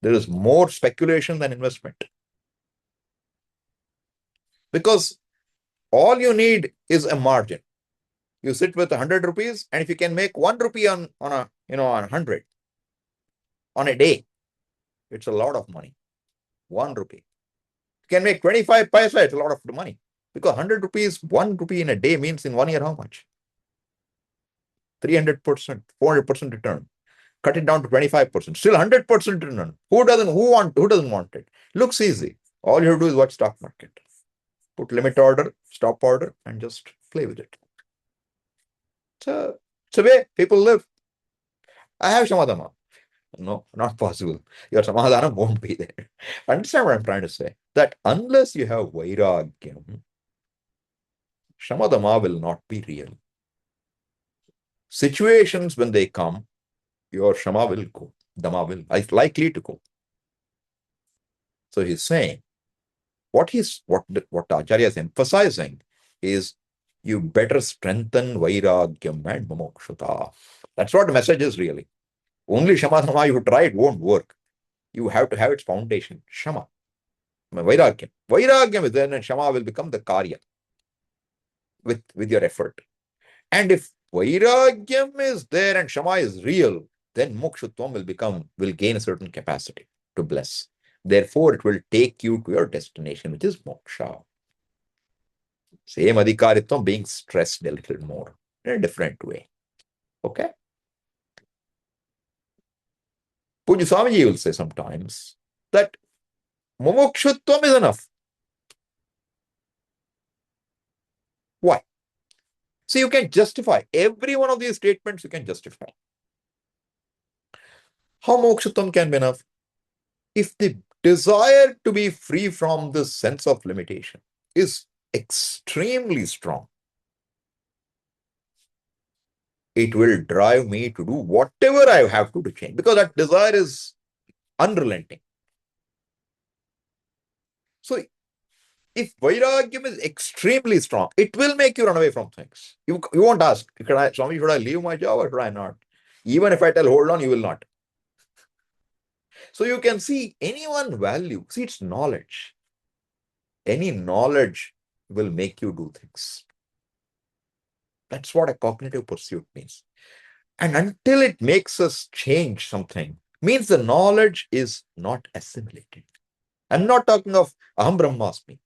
Speaker 1: There is more speculation than investment. Because all you need is a margin. You sit with 100 rupees, and if you can make 1 rupee on a on 100 on a day, it's a lot of money. 1 rupee. You can make 25 paisa, it's a lot of money. Because 100 rupees, 1 rupee in a day means in 1 year how much? 300%, 400% return. Cut it down to 25%. Still 100% return. Who doesn't want it? Looks easy. All you have to do is watch stock market. Put limit order, stop order, and just play with it. It's a way people live. I have Shamadama. No, not possible. Your Samadhana won't be there. Understand what I'm trying to say? That unless you have vairagyam, Shamadama will not be real. Situations when they come, your Shama will go. Dama will likely to go. So he's saying, what Acharya is emphasizing is you better strengthen vairagyam and mumukshutvam. That's what the message is really. Only Shamadama you try, it won't work. You have to have its foundation, Shama. Vairagyam. Vairagyam is then, and Shama will become the karya with your effort. And if vairagyam is there and Shama is real, then mumukshutvam will gain a certain capacity to bless. Therefore, it will take you to your destination, which is moksha. Same adhikaritvam being stressed a little more in a different way. Okay? Puja Swamiji will say sometimes that mumukshutvam is enough. Why? So you can justify every one of these statements, you can justify. How mumukshutvam can be enough? If the desire to be free from this sense of limitation is extremely strong, it will drive me to do whatever I have to change, because that desire is unrelenting. So if vairagyam is extremely strong, it will make you run away from things. You won't ask, Swami, should I leave my job or should I not? Even if I tell hold on, you will not. So you can see anyone value, see, it's knowledge. Any knowledge will make you do things. That's what a cognitive pursuit means. And until it makes us change something, means the knowledge is not assimilated. I'm not talking of Aham Brahmasmi.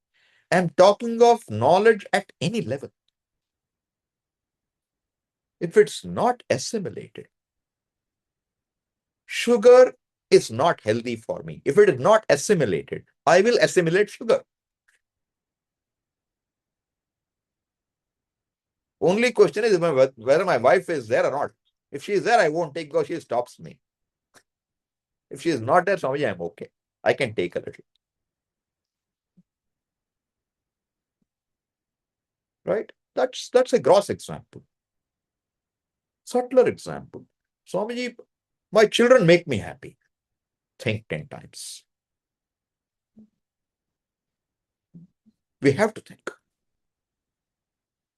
Speaker 1: I'm talking of knowledge at any level. If it's not assimilated, sugar is not healthy for me. If it is not assimilated, I will assimilate sugar. Only question is whether my wife is there or not. If she is there, I won't take because she stops me. If she is not there, Swamiji, I'm okay. I can take a little. Right? That's a gross example. Subtler example. Swamiji, my children make me happy. Think 10 times. We have to think.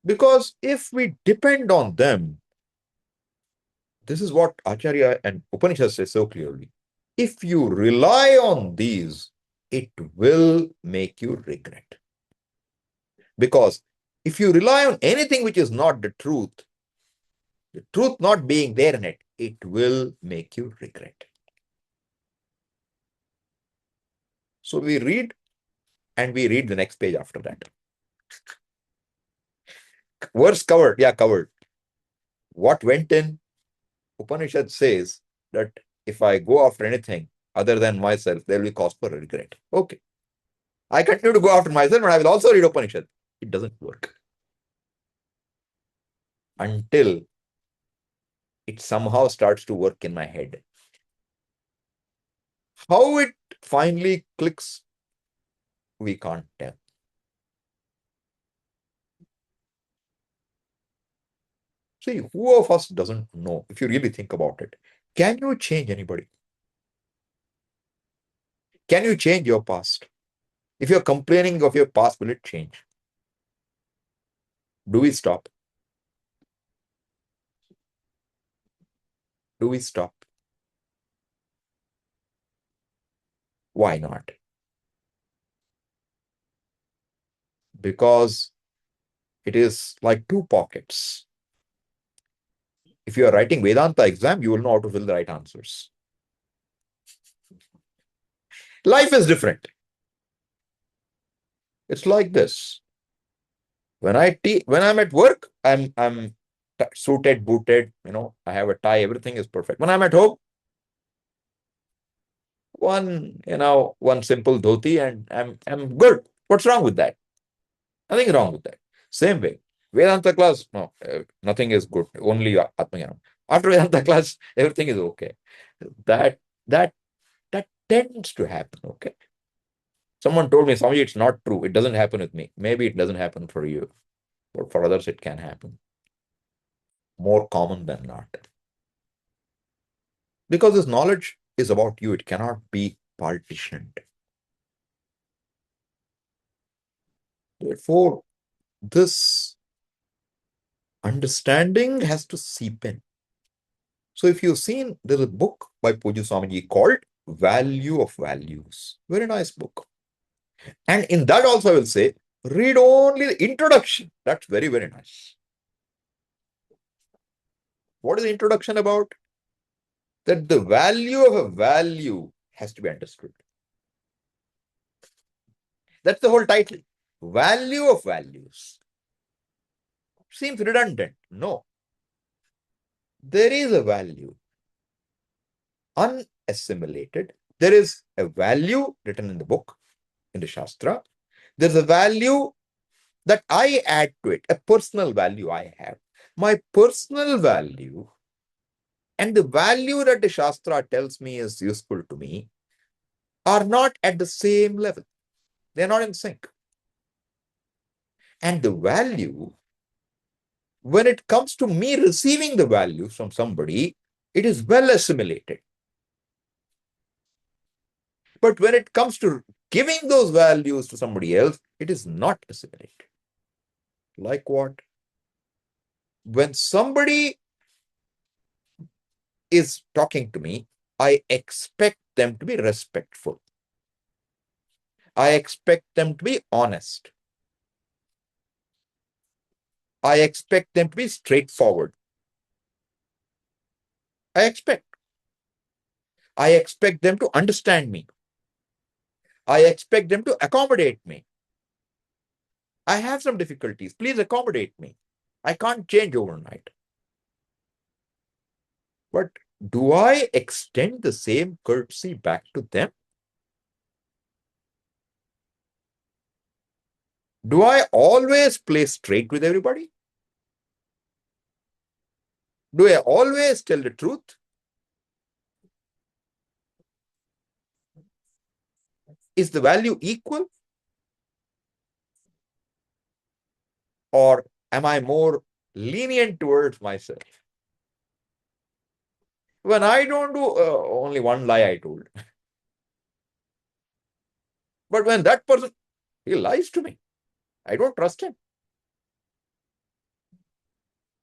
Speaker 1: Because if we depend on them, this is what Acharya and Upanishads say so clearly. If you rely on these, it will make you regret. Because if you rely on anything which is not the truth not being there in it, it will make you regret. So we read, and we read the next page after that. Verse covered. Yeah, covered. What went in? Upanishad says that if I go after anything other than myself, there will be cause for regret. Okay. I continue to go after myself, but I will also read Upanishad. It doesn't work. Until it somehow starts to work in my head. How it finally clicks, we can't tell. See, who of us doesn't know, if you really think about it? Can you change anybody? Can you change your past? If you're complaining of your past, will it change? Do we stop? Do we stop? Why not? Because it is like two pockets. If you are writing Vedanta exam, you will know how to fill the right answers. Life is different. It's like this. When I'm at work, I'm suited, booted, I have a tie, everything is perfect. When I'm at home, one simple dhoti and I'm good. What's wrong with that? Nothing wrong with that. Same way. Vedanta class, no, nothing is good. Only Atmayanam. After Vedanta class, everything is okay. That that that tends to happen. Okay. Someone told me, Swami, it's not true. It doesn't happen with me. Maybe it doesn't happen for you, but for others it can happen. More common than not. Because this knowledge is about you, it cannot be partitioned. Therefore, this understanding has to seep in. So if you've seen, there's a book by Puju Swamiji called Value of Values. Very nice book. And in that also I will say, read only the introduction. That's very, very nice. What is the introduction about? That the value of a value has to be understood. That's the whole title. Value of values. Seems redundant. No. There is a value. Unassimilated. There is a value written in the book, in the Shastra. There's a value that I add to it, a personal value I have. My personal value and the value that the Shastra tells me is useful to me are not at the same level. They're not in sync. And the value, when it comes to me receiving the value from somebody, it is well assimilated. But when it comes to giving those values to somebody else, it is not assimilated. Like what? When somebody is talking to me, I expect them to be respectful. I expect them to be honest. I expect them to be straightforward. I expect them to understand me. I expect them to accommodate me. I have some difficulties. Please accommodate me. I can't change overnight. But do I extend the same courtesy back to them? Do I always play straight with everybody? Do I always tell the truth? Is the value equal? Or am I more lenient towards myself? When I don't do only one lie I told. But when that person, he lies to me, I don't trust him.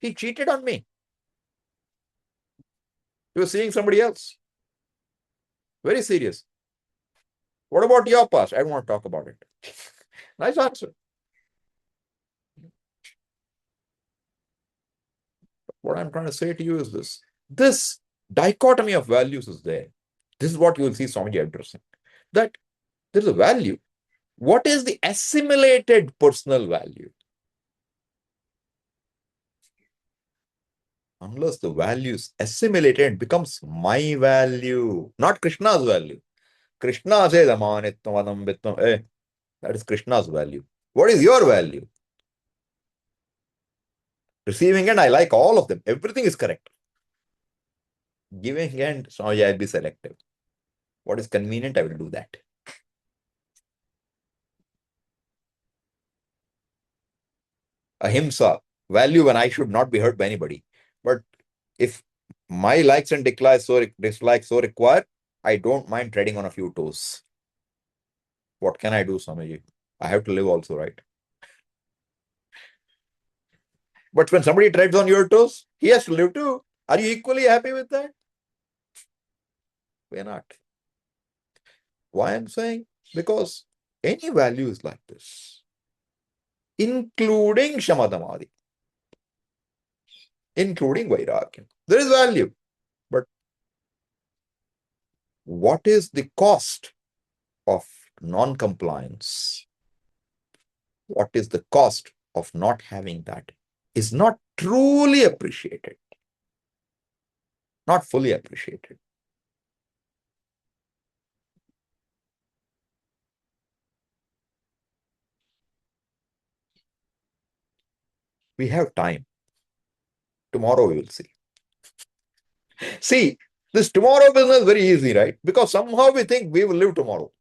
Speaker 1: He cheated on me. He was seeing somebody else. Very serious. What about your past? I don't want to talk about it. Nice answer. What I'm trying to say to you is this. This dichotomy of values is there. This is what you will see Swamiji addressing. That there is a value. What is the assimilated personal value? Unless the value is assimilated, it becomes my value, not Krishna's value. Krishna says, Amanitvam, Adambitvam. That is Krishna's value. What is your value? Receiving end, I like all of them. Everything is correct. Giving end, so I'll be selective. What is convenient, I will do that. Ahimsa, value when I should not be hurt by anybody. But if my likes and dislikes so require, I don't mind treading on a few toes. What can I do, Swamiji? I have to live also, right? But when somebody treads on your toes, he has to live too. Are you equally happy with that? We're not. Why I'm saying? Because any value is like this, including Shamadamadi. including vairagyam. There is value, but what is the cost of non-compliance? What is the cost of not having that is not truly appreciated, not fully appreciated. We have time. Tomorrow we will see. See, this tomorrow business is very easy, right? Because somehow we think we will live tomorrow.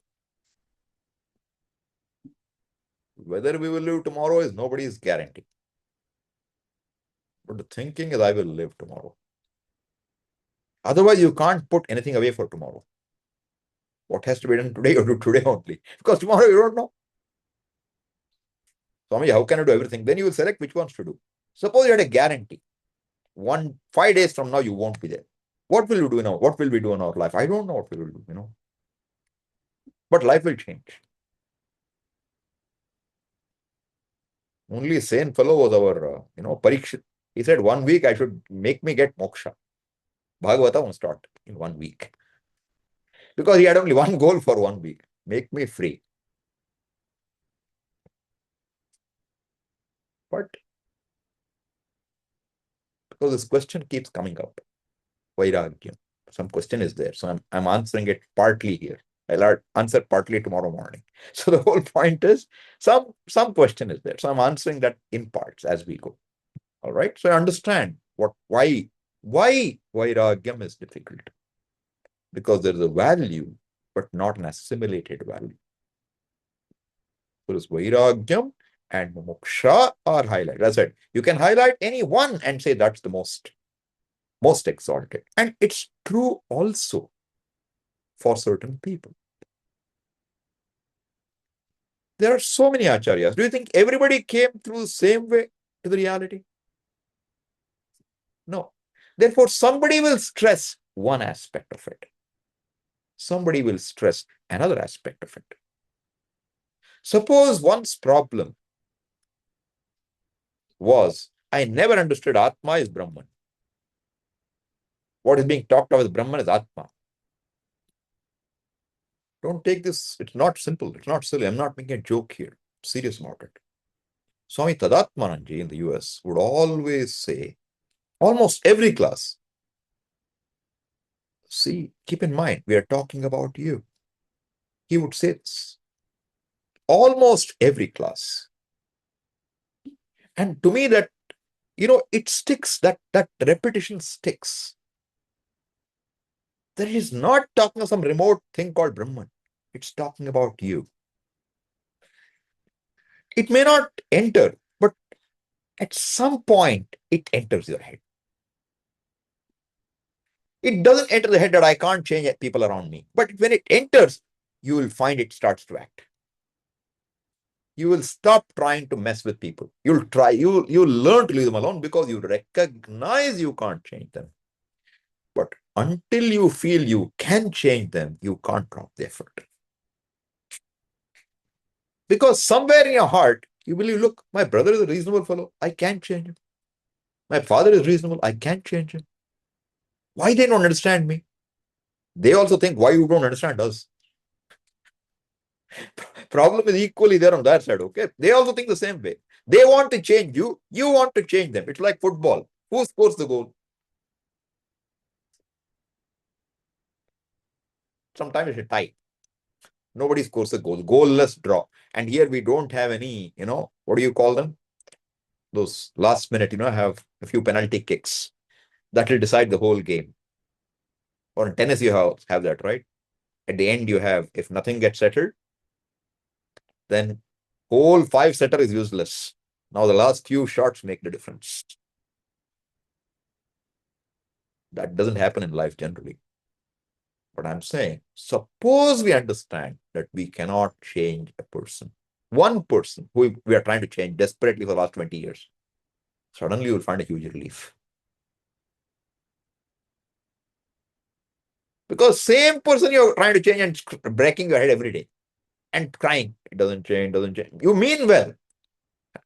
Speaker 1: Whether we will live tomorrow is nobody's guarantee. But the thinking is I will live tomorrow. Otherwise, you can't put anything away for tomorrow. What has to be done today, you do today only. Because tomorrow you don't know. Swami, how can I do everything? Then you will select which ones to do. Suppose you had a guarantee. 5 days from now, you won't be there. What will you do now? What will we do in our life? I don't know what we will do, But life will change. Only a sane fellow was our, Parikshit. He said 1 week I should make me get moksha. Bhagavata won't start in 1 week. Because he had only one goal for 1 week. Make me free. But because this question keeps coming up, vairagyam. Some question is there. So I'm answering it partly here. I'll answer partly tomorrow morning. So the whole point is some question is there. So I'm answering that in parts as we go. All right. So I understand why vairagyam is difficult. Because there is a value, but not an assimilated value. So this vairagyam and mumuksha are highlighted. As I said, you can highlight any one and say that's the most exalted. And it's true also for certain people. There are so many acharyas. Do you think everybody came through the same way to the reality? No. Therefore, somebody will stress one aspect of it. Somebody will stress another aspect of it. Suppose one's problem was, I never understood Atma is Brahman. What is being talked about as Brahman is Atma. Don't take this, it's not simple, it's not silly. I'm not making a joke here. I'm serious about it. Swami Tadatmananji in the US would always say, almost every class, see, keep in mind, we are talking about you. He would say this. Almost every class. And to me that, it sticks, that repetition sticks. That is not talking of some remote thing called Brahman. It's talking about you. It may not enter, but at some point, it enters your head. It doesn't enter the head that I can't change people around me. But when it enters, you will find it starts to act. You will stop trying to mess with people. You'll learn to leave them alone because you recognize you can't change them. But until you feel you can change them, you can't drop the effort. Because somewhere in your heart, you believe, look, my brother is a reasonable fellow. I can't change him. My father is reasonable. I can't change him. Why they don't understand me? They also think, why you don't understand us? Problem is equally there on that side, okay? They also think the same way. They want to change you. You want to change them. It's like football. Who scores the goal? Sometimes it's a tie. Nobody scores a goal. Goalless draw. And here we don't have any, what do you call them? Those last minute, have a few penalty kicks. That will decide the whole game. Or in tennis, you have that, right? At the end, you have, if nothing gets settled, then whole 5-setter is useless. Now the last few shots make the difference. That doesn't happen in life generally. But I'm saying, suppose we understand that we cannot change a person. One person who we are trying to change desperately for the last 20 years. Suddenly you will find a huge relief. Because same person you're trying to change and breaking your head every day and crying. It doesn't change. You mean well.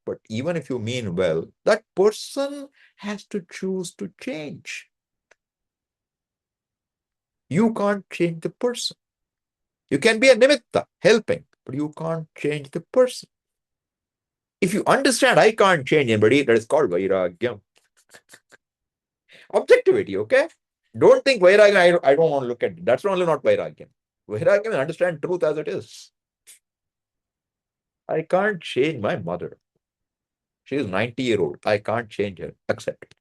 Speaker 1: But even if you mean well, that person has to choose to change. You can't change the person. You can be a nimitta, helping, but you can't change the person. If you understand I can't change anybody, that is called vairagyam. Objectivity, okay? Don't think vairagyam, I don't want to look at it. That's only not vairagyam. Vairagyam is understand truth as it is. I can't change my mother. She is 90-year-old. I can't change her. Accept it.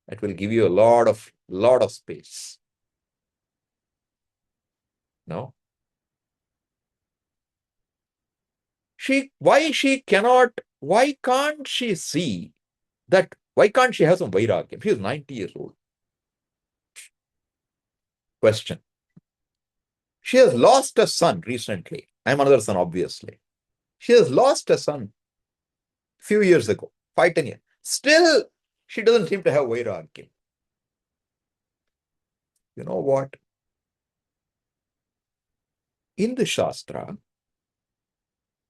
Speaker 1: It will give you a lot of space. No? Why can't she see that? Why can't she have some vairagyam? She is 90 years old. Question. She has lost a son recently. I'm another son, obviously. She has lost a son a few years ago, 5, 10 years. Still, she doesn't seem to have vairagyam. You know what? In the Shastra,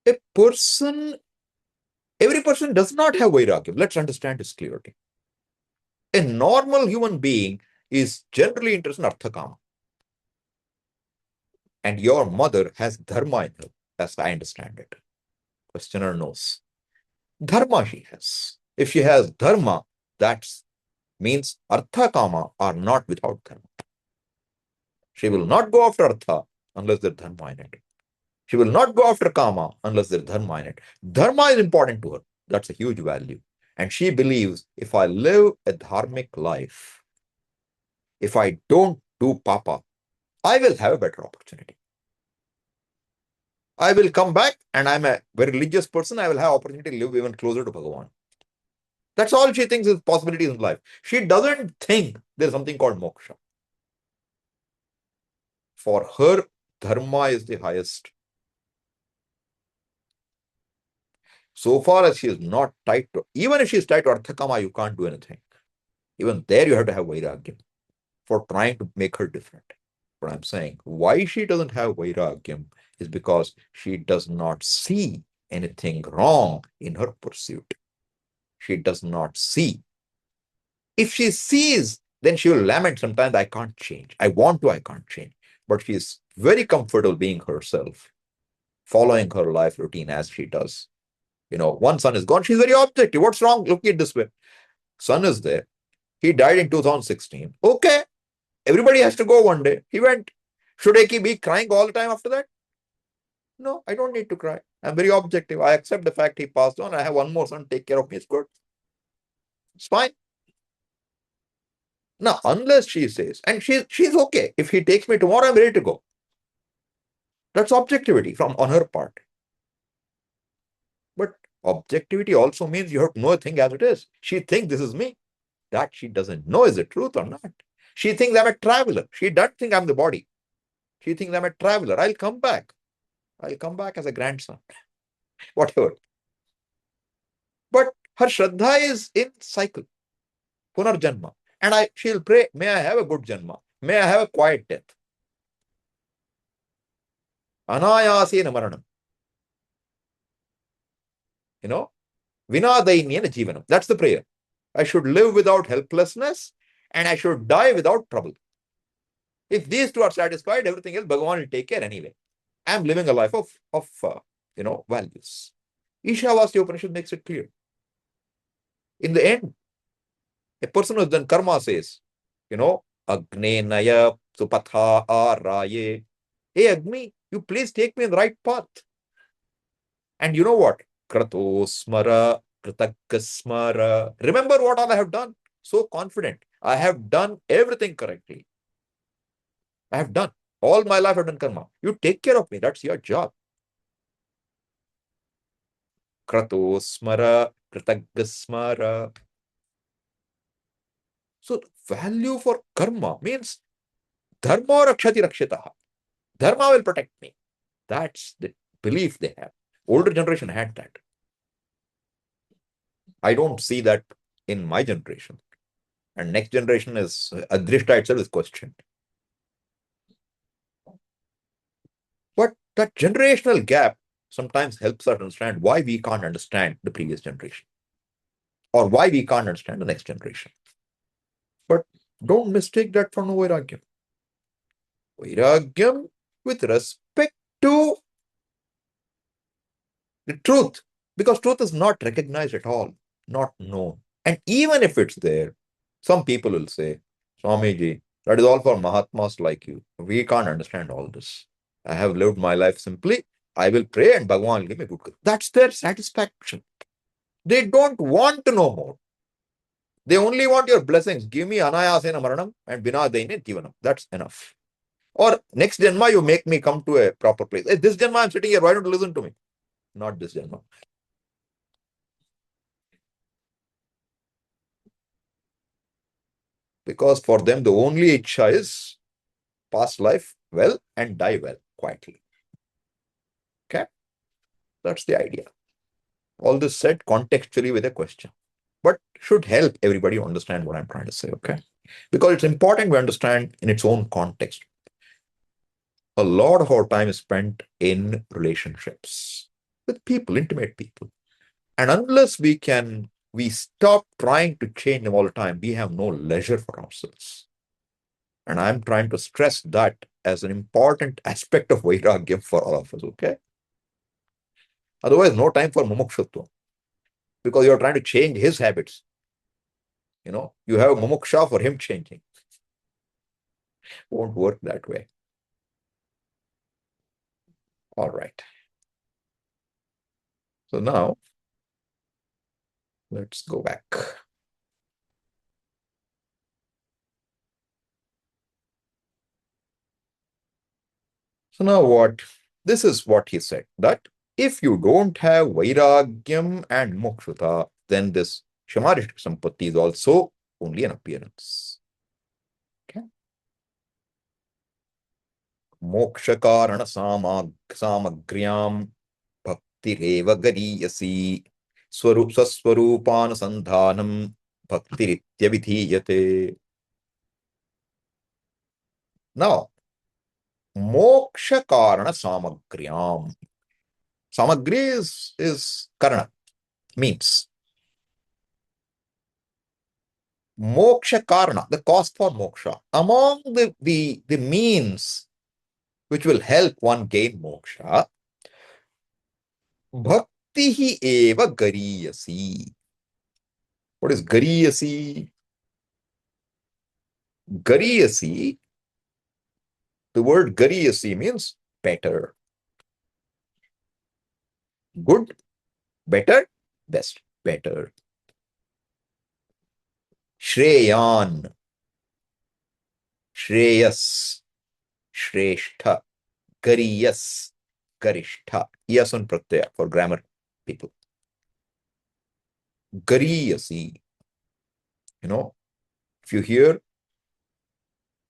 Speaker 1: every person does not have vairagyam. Let's understand this clearly. A normal human being is generally interested in arthakama. And your mother has dharma in her, as I understand it. Questioner knows. Dharma she has. If she has dharma, that means artha kama are not without dharma. She will not go after artha unless there's dharma in it. She will not go after kama unless there's dharma in it. Dharma is important to her. That's a huge value. And she believes if I live a dharmic life, if I don't do papa, I will have a better opportunity. I will come back and I'm a very religious person. I will have opportunity to live even closer to Bhagavan. That's all she thinks is possibilities in life. She doesn't think there's something called moksha. For her, dharma is the highest. So far as she is not tied to, even if she is tied to arthakama, you can't do anything. Even there you have to have vairagyam for trying to make her different. But I'm saying why she doesn't have vairagyam is because she does not see anything wrong in her pursuit. She does not see. If she sees, then she will lament sometimes, I can't change. I want to, I can't change. But she is very comfortable being herself, following her life routine as she does. One son is gone. She's very objective. What's wrong? Look at it this way. Son is there. He died in 2016. Okay. Everybody has to go one day. He went. Should I be crying all the time after that? No, I don't need to cry. I'm very objective. I accept the fact he passed on. I have one more son. Take care of me. It's good. It's fine. Now, unless she says, and she's okay. If he takes me tomorrow, I'm ready to go. That's objectivity on her part. But objectivity also means you have to know a thing as it is. She thinks this is me. That she doesn't know is the truth or not. She thinks I'm a traveler. She doesn't think I'm the body. She thinks I'm a traveler. I'll come back. I'll come back as a grandson. Whatever. But her shraddha is in cycle. Punarjanma. And she'll pray, may I have a good janma. May I have a quiet death. Anayasena maranam. Vinadainyena jivanam. That's the prayer. I should live without helplessness and I should die without trouble. If these two are satisfied, everything else, Bhagavan will take care anyway. I'm living a life of values. Ishavasya Upanishad makes it clear. In the end, a person who has done karma says, Agne Naya Supatha Araye. Hey Agni, you please take me in the right path. And you know what? Krato smara, kritakasmara. Remember what all I have done. So confident. I have done everything correctly. I have done. All my life I've done karma. You take care of me. That's your job. Krato smara, kritakasmara. So value for karma means dharma rakshati rakshitaha. Dharma will protect me. That's the belief they have. Older generation had that. I don't see that in my generation. And next generation is, Adrishta itself is questioned. But that generational gap sometimes helps us understand why we can't understand the previous generation or why we can't understand the next generation. But don't mistake that for no vairagyam. Vairagyam with respect to the truth, because truth is not recognized at all, not known. And even if it's there, some people will say, Swamiji, that is all for Mahatmas like you. We can't understand all this. I have lived my life simply. I will pray and Bhagwan will give me good. That's their satisfaction. They don't want to know more. They only want your blessings. Give me anayasena maranam and binadaine jivanam. That's enough. Or next Janma, you make me come to a proper place. Hey, this Janma, I'm sitting here. Why don't you listen to me? Not this Janma. Because for them, the only ichha is pass life well and die well, quietly. Okay? That's the idea. All this said contextually with a question, but should help everybody understand what I'm trying to say, okay? Because it's important we understand in its own context. A lot of our time is spent in relationships with people, intimate people. And unless we stop trying to change them all the time, we have no leisure for ourselves. And I'm trying to stress that as an important aspect of vairagyam for all of us, okay? Otherwise, no time for mumukshutvam, because you're trying to change his habits. You have mumuksha for him changing. Won't work that way. All right. So now, let's go back. So now what? This is what he said, that if you don't have vairagyam and mumukshuta, then this shamarishta sampatti is also only an appearance. Okay. Mokshakarana samagryam bhaktireva gariyasi swaswarupana bhaktiritya vidhiyate. Now, moksha karana samagryam. Samagri is karana, means. Moksha karana, the cause for moksha. Among the means which will help one gain moksha, bhakti eva gariyasi. What is gariyasi? Gariyasi, the word gariyasi means better. Good, better, best, better. Shreyan, Shreyas, Shrestha, Gariyas, Garishtha. Yasun pratyaya for grammar people. Gariyasi. If you hear,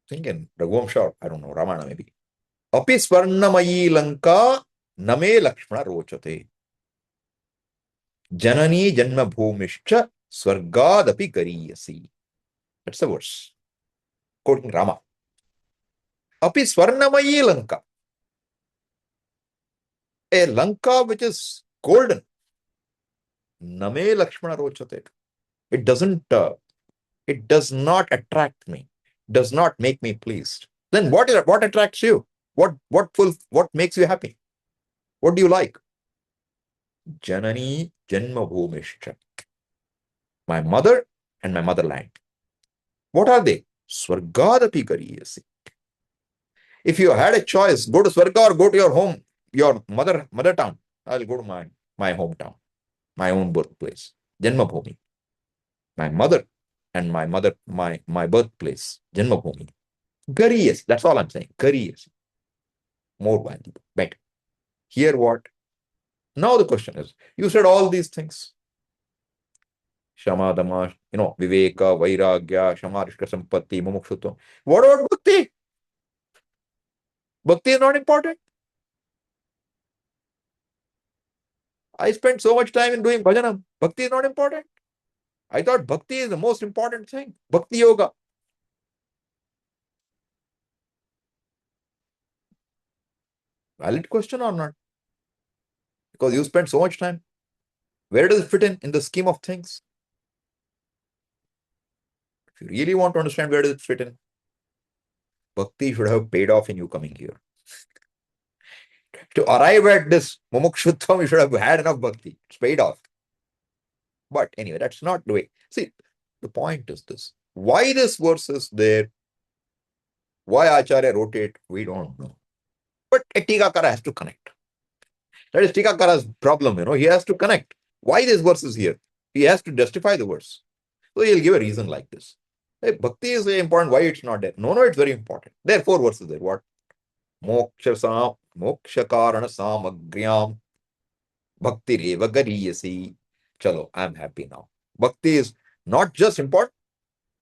Speaker 1: think in Raghuvamsha, I don't know, Ramana maybe. Api swarnamayi lanka name lakshmana rochate. Janani janma bhumishcha swargadapi gariyasi. That's the verse. Quoting Rama. Api swarnamayi lanka. A lanka which is golden. Name lakshmana rochate. It does not attract me, does not make me pleased. Then what attracts you? What makes you happy? What do you like? Janani janma bhumishcha. My mother and my motherland. What are they? Swargadapi gariyasi. If you had a choice, go to Swarga or go to your home, your mother town. I'll go to my hometown, my own birthplace. Janma bhumi. My mother and my birthplace. Janma bhumi. Gariyasi. That's all I'm saying. Gariyasi. More valuable, better. Here what? Now the question is, you said all these things. Shama, Dama, Viveka, Vairagya, Shamarishka Sampatti, Mumukshutvam. What about Bhakti? Bhakti is not important. I spent so much time in doing bhajanam. Bhakti is not important. I thought Bhakti is the most important thing. Bhakti yoga. Valid question or not? because you spend so much time. Where does it fit in the scheme of things? If you really want to understand where does it fit in, Bhakti should have paid off in you coming here. To arrive at this mumukshutvam, you should have had enough Bhakti. It's paid off. But anyway, that's not the way. See, the point is this. Why this verse is there, why Acharya wrote it, we don't know. But a Tikakara has to connect. That is Tikakara's problem, he has to connect. Why this verse is here? He has to justify the verse. So he'll give a reason like this. Hey, Bhakti is very important. Why it's not there? No, it's very important. There are 4 verses there. What? Mokshakarana samagyam bhakti reva gariyasi. Chalo, I'm happy now. Bhakti is not just important.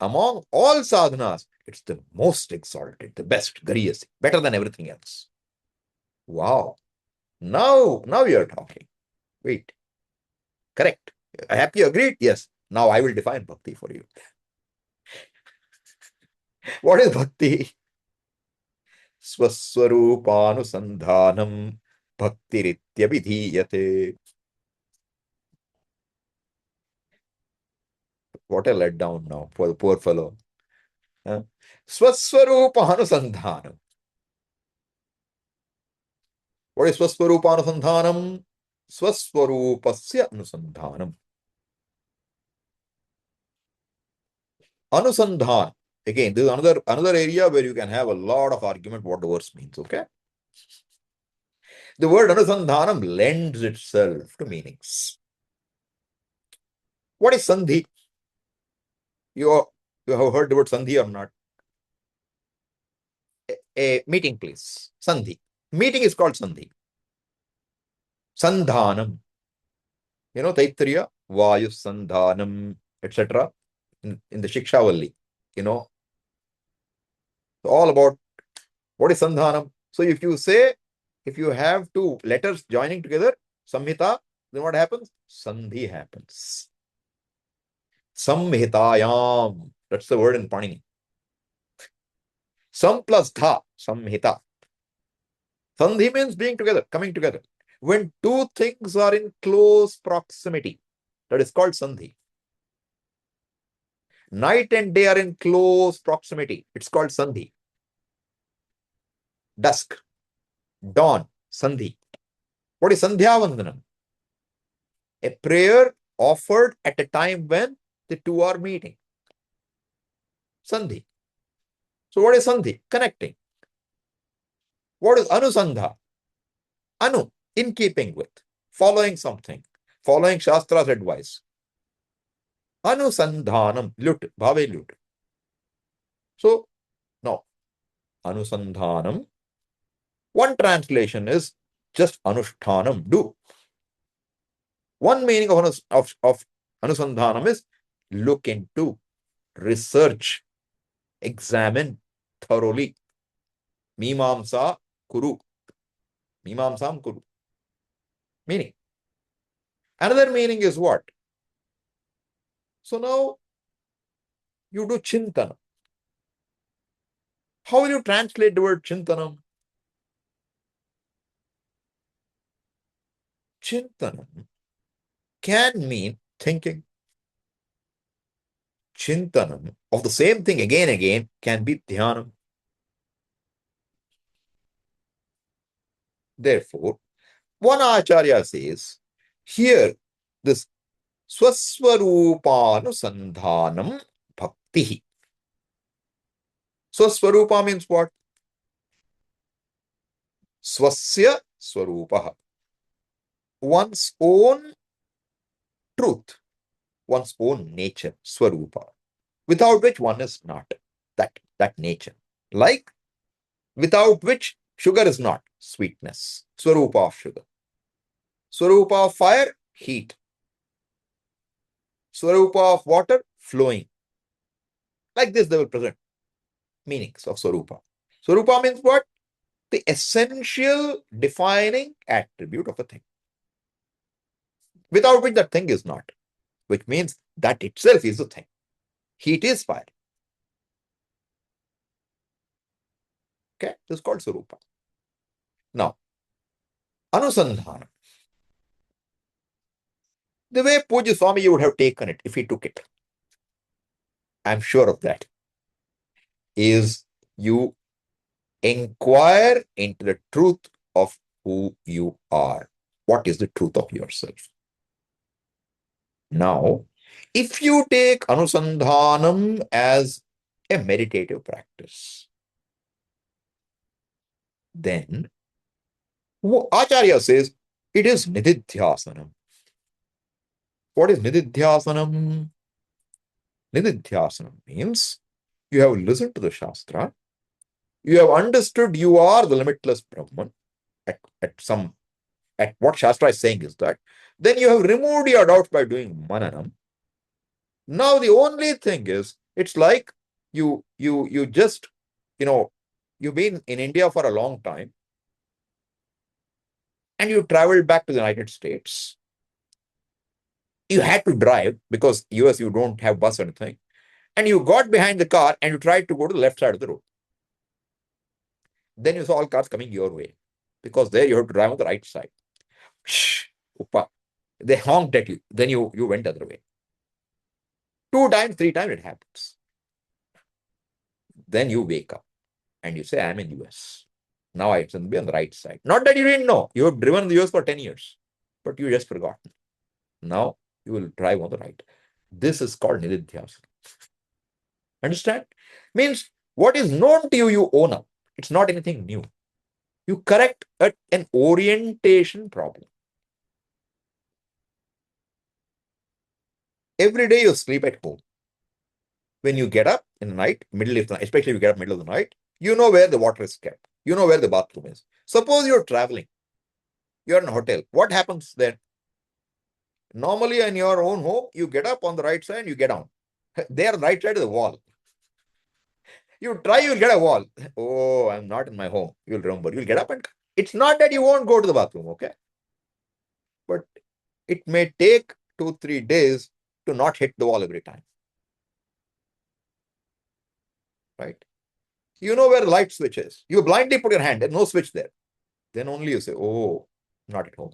Speaker 1: Among all sadhanas, it's the most exalted, the best, gariyasi, better than everything else. Wow. Now you're talking. Wait. Correct. Happy agreed? Yes. Now I will define bhakti for you. What is bhakti? Swaswarupānusandhānam bhaktirityavidhīyate. What a letdown now for the poor fellow. Swaswarupānusandhānam. What is swaswarupānusandhānam? Swaswarupasya anusandhanam. Anusandhan. Again, this is another area where you can have a lot of argument what the verse means, okay? The word anusandhanam lends itself to meanings. What is sandhi? You have heard the word sandhi or not? A meeting place. Sandhi. Meeting is called sandhi. Sandhanam. Taittiriya, Vayu Sandhanam, etc. In the Shikshavalli. All about what is Sandhanam. So if you have 2 letters joining together, Samhita, then what happens? Sandhi happens. Samhitayam. That's the word in Panini. Sam plus tha, samhita. Sandhi means being together, coming together. When 2 things are in close proximity, that is called sandhi. Night and day are in close proximity. It's called sandhi. Dusk, dawn, sandhi. What is sandhya vandanam? A prayer offered at a time when the 2 are meeting. Sandhi. So what is sandhi? Connecting. What is anusandha? Anu, in keeping with, following something, following Shastra's advice. Anusandhanam, lut, bhave lut. So, now, anusandhanam, one translation is just anushtanam, do. One meaning of anusandhanam is look into, research, examine thoroughly. Mimamsa kuru. Mimamsam kuru. Meaning. Another meaning is what? So now you do chintanam. How will you translate the word chintanam? Chintanam can mean thinking. Chintanam of the same thing again and again can be dhyanam. Therefore, one Acharya says, here this swaswarupānusandhanam bhakti. Swaswarupa means what? Swasya swarupaha. One's own truth, one's own nature, swarupa, without which one is not that nature. Like without which sugar is not sweetness, swarupa of sugar. Swarupa of fire, heat. Swarupa of water, flowing. Like this they will present meanings of swarupa. Swarupa means what? The essential defining attribute of a thing, without which that thing is not, which means that itself is a thing. Heat is fire. Okay, this is called swarupa. Now, anusandhanam. The way Pujya Swami would have taken it if he took it, I'm sure of that, is you inquire into the truth of who you are. What is the truth of yourself? Now, if you take Anusandhanam as a meditative practice, then Acharya says it is Nididhyasanam. What is Nididhyasanam? Nididhyasanam means you have listened to the Shastra, you have understood you are the limitless Brahman at what Shastra is saying is that, then you have removed your doubts by doing Mananam. Now the only thing is, it's like you just, you've been in India for a long time and you traveled back to the United States. You had to drive because US you don't have bus or anything. And you got behind the car and you tried to go to the left side of the road. Then you saw all cars coming your way because there you have to drive on the right side. Shh, uppa. They honked at you. Then you went the other way. 2 times, 3 times it happens. Then you wake up and you say, I'm in US. Now I should be on the right side. Not that you didn't know. You have driven the US for 10 years, but you just forgotten. Now you will drive on the right. This is called Nididhyasana. Understand? Means what is known to you, you own up. It's not anything new. You correct an orientation problem. Every day you sleep at home. When you get up in the night, middle of the night, especially if you get up middle of the night, you know where the water is kept. You know where the bathroom is. Suppose you're traveling. You're in a hotel. What happens then? Normally in your own home, you get up on the right side and you get down. There, right side is the wall. You try, you'll get a wall. Oh, I'm not in my home. You'll remember. You'll get up and it's not that you won't go to the bathroom, okay? But it may take 2-3 days to not hit the wall every time. Right? You know where the light switch is. You blindly put your hand, there's no switch there. Then only you say, oh, not at home.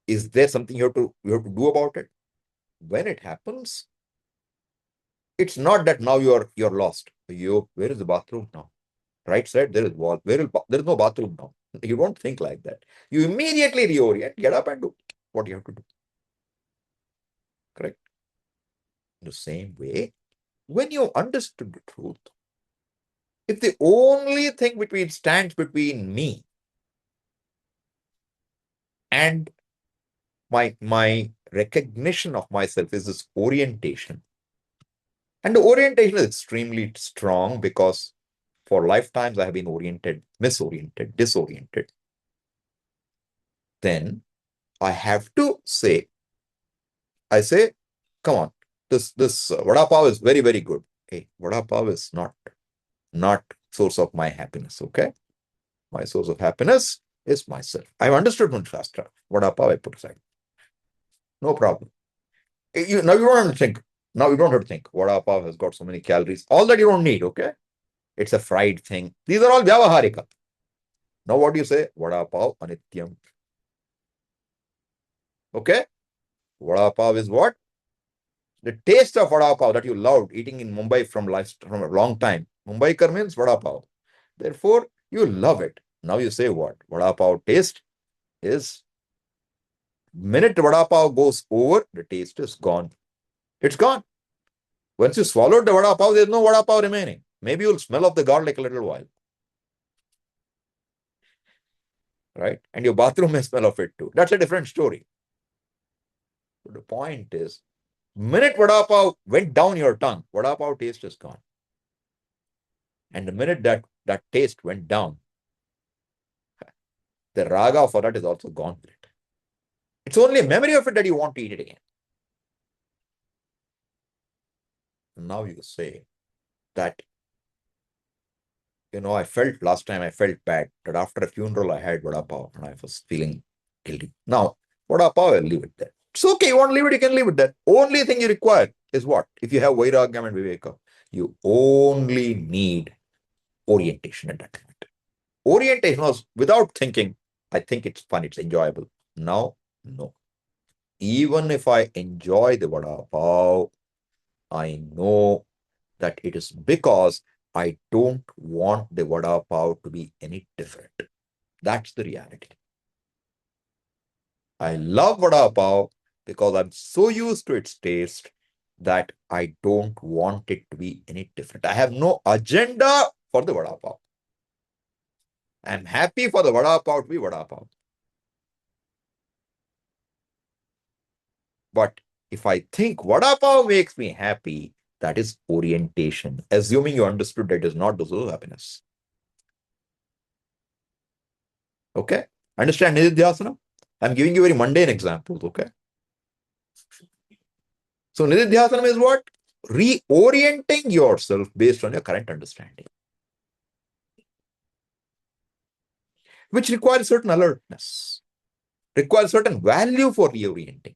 Speaker 1: Is there something you have to do about it? When it happens, it's not that now you're lost. Where is the bathroom now? Right side, there is wall. There is no bathroom now. You don't think like that. You immediately reorient, get up and do what you have to do. Correct? In the same way, when you understood the truth, if the only thing stands between me and my recognition of myself is this orientation. And the orientation is extremely strong because for lifetimes I have been oriented, misoriented, disoriented. Then I have to say, come on, this vada pav is very, very good. Hey, vada pav is not source of my happiness, okay? My source of happiness is myself. I've understood from Shastra. Vada pav I put aside. No problem. Now you don't have to think. Now you don't have to think. Vada pav has got so many calories. All that you don't need, okay? It's a fried thing. These are all vyavaharika. Now what do you say? Vada pav anityam. Okay? Vada pav is what? The taste of vada pav that you loved eating in Mumbai from a long time. Mumbaikar means vada pav. Therefore, you love it. Now you say what? Vada pav taste is, minute vada pav goes over, the taste is gone. It's gone. Once you swallowed the vada pav, there's no vada pav remaining. Maybe you'll smell of the garlic a little while. Right? And your bathroom may smell of it too. That's a different story. But the point is, minute vada pav went down your tongue, vada pav taste is gone. And the minute that taste went down, the raga for that is also gone with it. It's only a memory of it that you want to eat it again. Now you say that, I felt last time I felt bad that after a funeral I had vada pav and I was feeling guilty. Now, vada pav, I'll leave it there. It's okay, you want to leave it, you can leave it there. Only thing you require is what? If you have vairagyam and viveka, you only need orientation at that moment. Orientation was without thinking, I think it's fun, it's enjoyable. Now, no. Even if I enjoy the vada pav, I know that it is because I don't want the vada pav to be any different. That's the reality. I love vada pav because I'm so used to its taste that I don't want it to be any different. I have no agenda for the vada pav. I'm happy for the vada pav to be vada pav. But if I think vada pav makes me happy, that is orientation. Assuming you understood that is not the source of happiness. Okay? Understand Nididhyasana? I'm giving you very mundane examples. Okay? So Nididhyasana is what? Reorienting yourself based on your current understanding, which requires certain alertness, requires certain value for reorienting.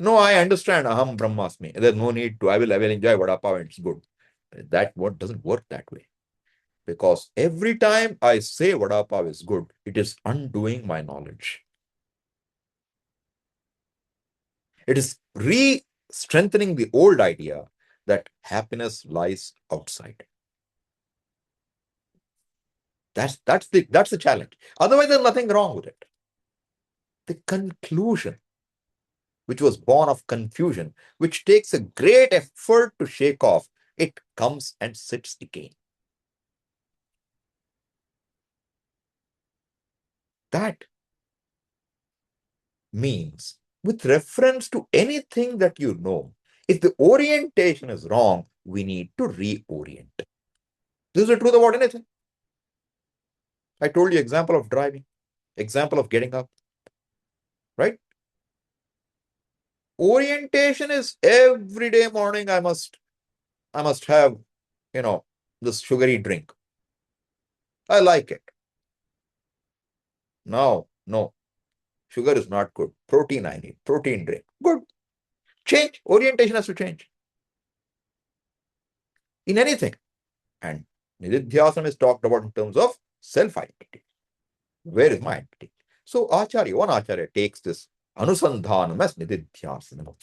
Speaker 1: No, I understand aham brahmasmi. There's no need to, I will enjoy vada pav and it's good. That what doesn't work that way. Because every time I say vada pav is good, it is undoing my knowledge. It is re-strengthening the old idea that happiness lies outside. That's the challenge. Otherwise, there's nothing wrong with it. The conclusion, which was born of confusion, which takes a great effort to shake off, it comes and sits again. That means, with reference to anything that you know, if the orientation is wrong, we need to reorient. This is the truth about anything. I told you example of driving, example of getting up, right? Orientation is every day morning I must have, this sugary drink. I like it. No, sugar is not good. Protein I need, protein drink. Good. Change. Orientation has to change. In anything. And Nididhyasana is talked about in terms of self-identity. Where is my identity? So one Acharya takes this anusandhanam as Nididhyasana.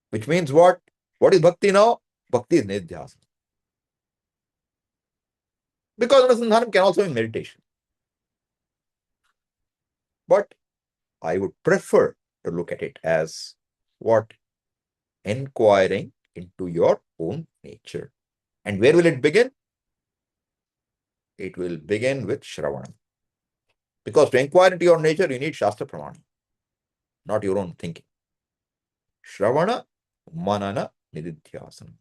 Speaker 1: Which means what? What is bhakti now? Bhakti is Nididhyasana. Because anusandhanam can also be meditation. But I would prefer to look at it as what? Inquiring into your own nature. And where will it begin? It will begin with Shravanam. Because to inquire into your nature, you need Shastra Pramana, not your own thinking. Shravana, Manana, Nididhyasana.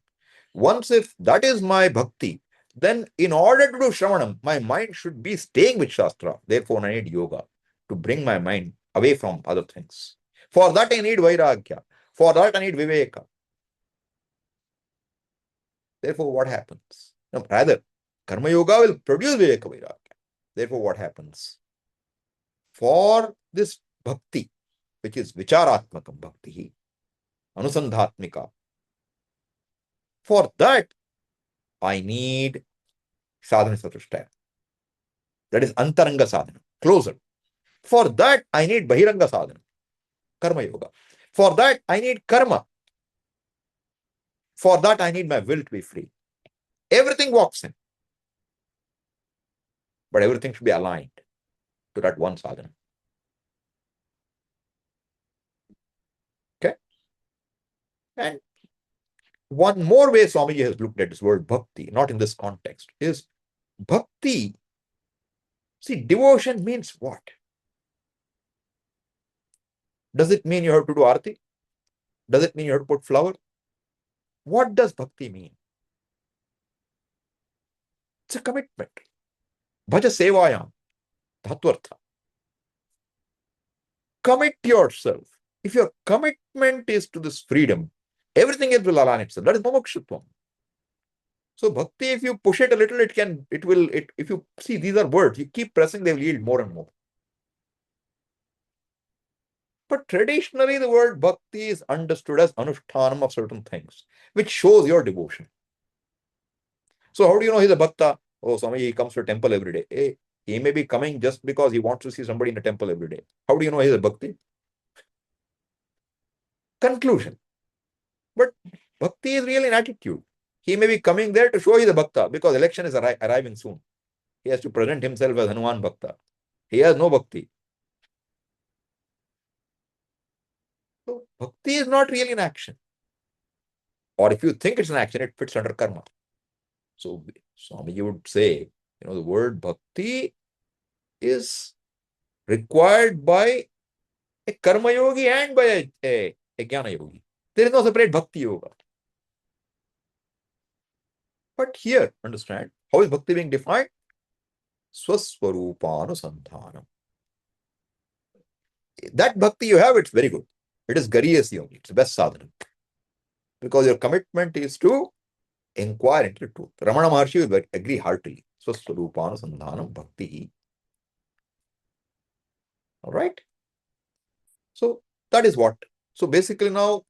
Speaker 1: Once if that is my bhakti, then in order to do Shravanam, my mind should be staying with Shastra. Therefore, I need yoga to bring my mind away from other things. For that, I need vairagya. For that, I need viveka. Therefore, what happens? No, rather, Karma Yoga will produce viveka vairagya. Therefore, what happens? For this bhakti, which is vicharatmakam bhakti, anusandhatmika, for that, I need sadhana satushtaya. That is antaranga sadhana, closer. For that, I need bahiranga sadhana, karma yoga. For that, I need karma. For that, I need my will to be free. Everything walks in. But everything should be aligned to that one sadhana. Okay? And one more way Swamiji has looked at this word bhakti, not in this context, is bhakti. See, devotion means what? Does it mean you have to do arati? Does it mean you have to put flower? What does bhakti mean? It's a commitment. Bhaja sevayam, dhatvartha. Commit yourself. If your commitment is to this freedom, everything else will align itself. That is mumukshutvam. So bhakti, if you push it a little, if you see, these are words, you keep pressing, they will yield more and more. But traditionally, the word bhakti is understood as anushtanam of certain things, which shows your devotion. So how do you know he's a bhakta? Oh, Swami, he comes to a temple every day. Hey, He may be coming just because he wants to see somebody in a temple every day. How do you know he's a bhakti? Conclusion. But bhakti is really an attitude. He may be coming there to show he's a bhakta because election is arriving soon. He has to present himself as Hanuman Bhakta. He has no bhakti. So bhakti is not really an action. Or if you think it's an action, it fits under karma. So Swamiji would say, the word bhakti is required by a karma yogi and by a jnana yogi. There is no separate bhakti yoga. But here, understand, how is bhakti being defined? Swaswarupānusandhānam. That bhakti you have, it's very good. It is gariyasi only. It's the best sadhana. Because your commitment is to inquire into the truth. Ramana Maharshi will agree heartily. Swaswarupānusandhānam bhakti. All right? So that is what. So basically now,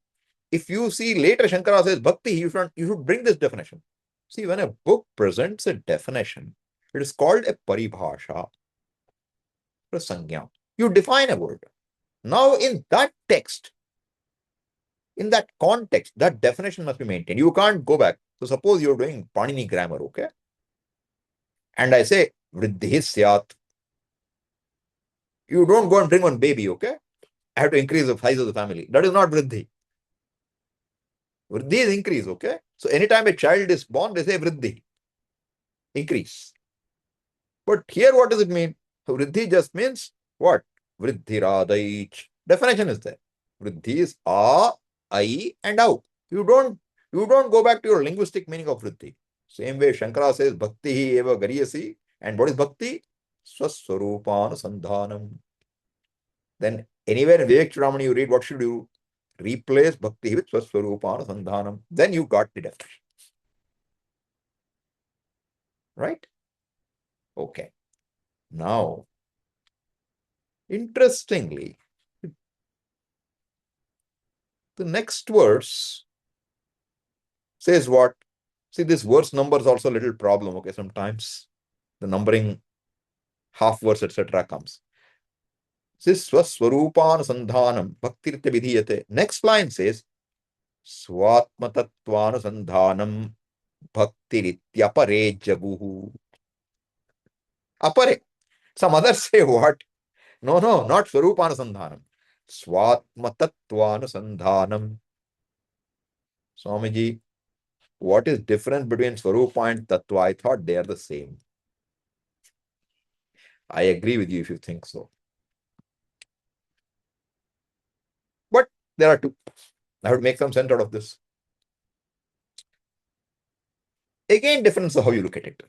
Speaker 1: if you see later Shankara says bhakti, you should bring this definition. See, when a book presents a definition, it is called a paribhasha, a sangya. You define a word. Now, in that text, in that context, that definition must be maintained. You can't go back. So suppose you're doing Panini grammar, okay? And I say, vriddhi syat. You don't go and bring one baby, okay? I have to increase the size of the family. That is not vriddhi. Vriddhi is increase, okay? So anytime a child is born, they say vriddhi, increase. But here, what does it mean? So vriddhi just means what? Vriddhiradaich. Definition is there. Vriddhi is a, I, and out. You don't go back to your linguistic meaning of vriddhi. Same way Shankara says bhakti eva gariyasi. And what is bhakti? Swaswarupānusandhānam. Then anywhere in Vivek Chudamani you read, what should you replace bhakti with swaswarupānusandhānam? Then you got the definition. Right? Okay. Now, interestingly, the next verse says what? See, this verse number is also a little problem, okay? Sometimes the numbering, half verse, etc. comes. This swaswarupānusandhānam bhaktiritya vidhiyate. Next line says, swatmatattvanusandhānam bhaktiritya jaguhu. Apare. Some others say what? No, not swarupānusandhānam. Swatmatattvanusandhānam. Swamiji, what is different between Swarupa and Tattva? I thought they are the same. I agree with you if you think so. But there are two. I would make some sense out of this. Again, difference of how you look at it.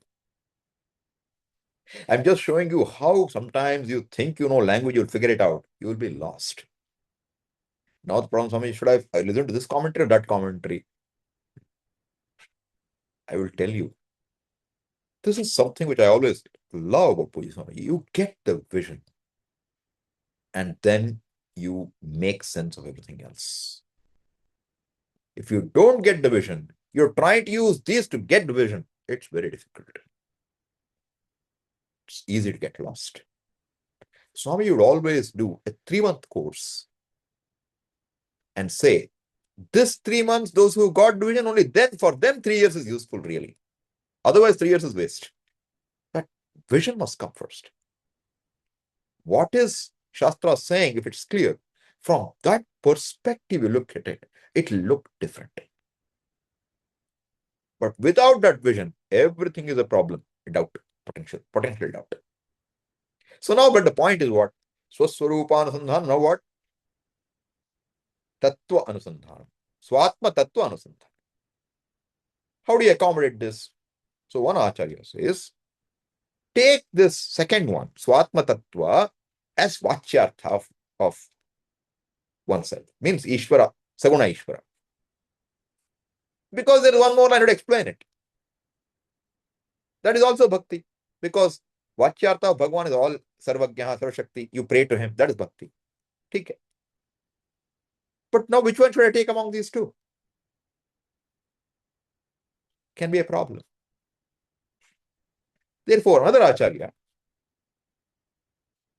Speaker 1: I'm just showing you how sometimes you think you know language, you'll figure it out. You will be lost. Now the problem, Swami, should I listen to this commentary or that commentary? I will tell you. This is something which I always love about Puji Swami. You get the vision and then you make sense of everything else. If you don't get the vision, you're trying to use this to get the vision. It's very difficult. It's easy to get lost. Swami would always do a 3-month course and say, this 3 months, those who got the vision, only then for them 3 years is useful, really. Otherwise, 3 years is waste. That vision must come first. What is Shastra saying, if it's clear? From that perspective, you look at it, it will look different. But without that vision, everything is a problem, a doubt, potential doubt. So now, but the point is what? Swaswarupānusandhānam, now what? Tattva anusandhānam. Swatma tattva anusandhānam. How do you accommodate this? So one Acharya says, take this second one, Swatma tattva, as vachyartha of oneself. Means Ishvara, Saguna Ishvara. Because there is one more line to explain it. That is also bhakti. Because vachyartha of Bhagavan is all Sarvajñah, Sarvashakti. You pray to him. That is bhakti. Okay. But now which one should I take among these two? Can be a problem. Therefore, another Acharya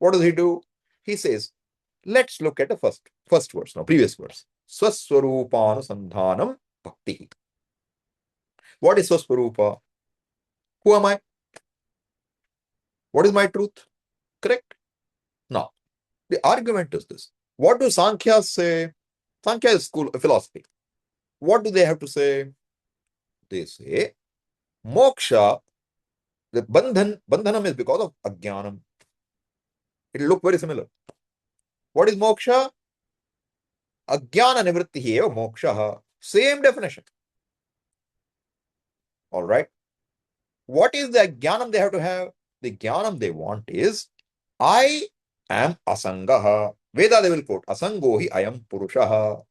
Speaker 1: What does he do? He says, let's look at the first verse now, previous verse. Swaswarupanu bhakti. What is Swaswarupa? Who am I? What is my truth? Correct? Now, the argument is this. What do Sankhyas say? Sankhya is school of philosophy. What do they have to say? They say, moksha, the bandhanam is because of ajnanam. It will look very similar. What is moksha? Ajnana nivritti eva moksha. Same definition. All right. What is the jnanam they have to have? The jnanam they want is, I am asangaha. Veda they will quote, asangohi ayam purushaha.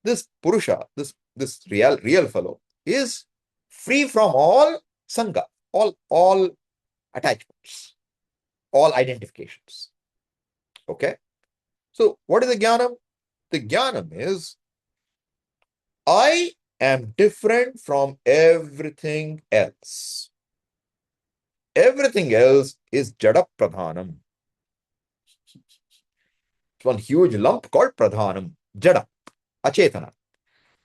Speaker 1: This purusha, this real fellow, is free from all sangha, all attachments, all identifications. Okay? So what is the jnanam? The jnanam is, I am different from everything else. Everything else is jada pradhanam. It's one huge lump called pradhanam, jada, achetana.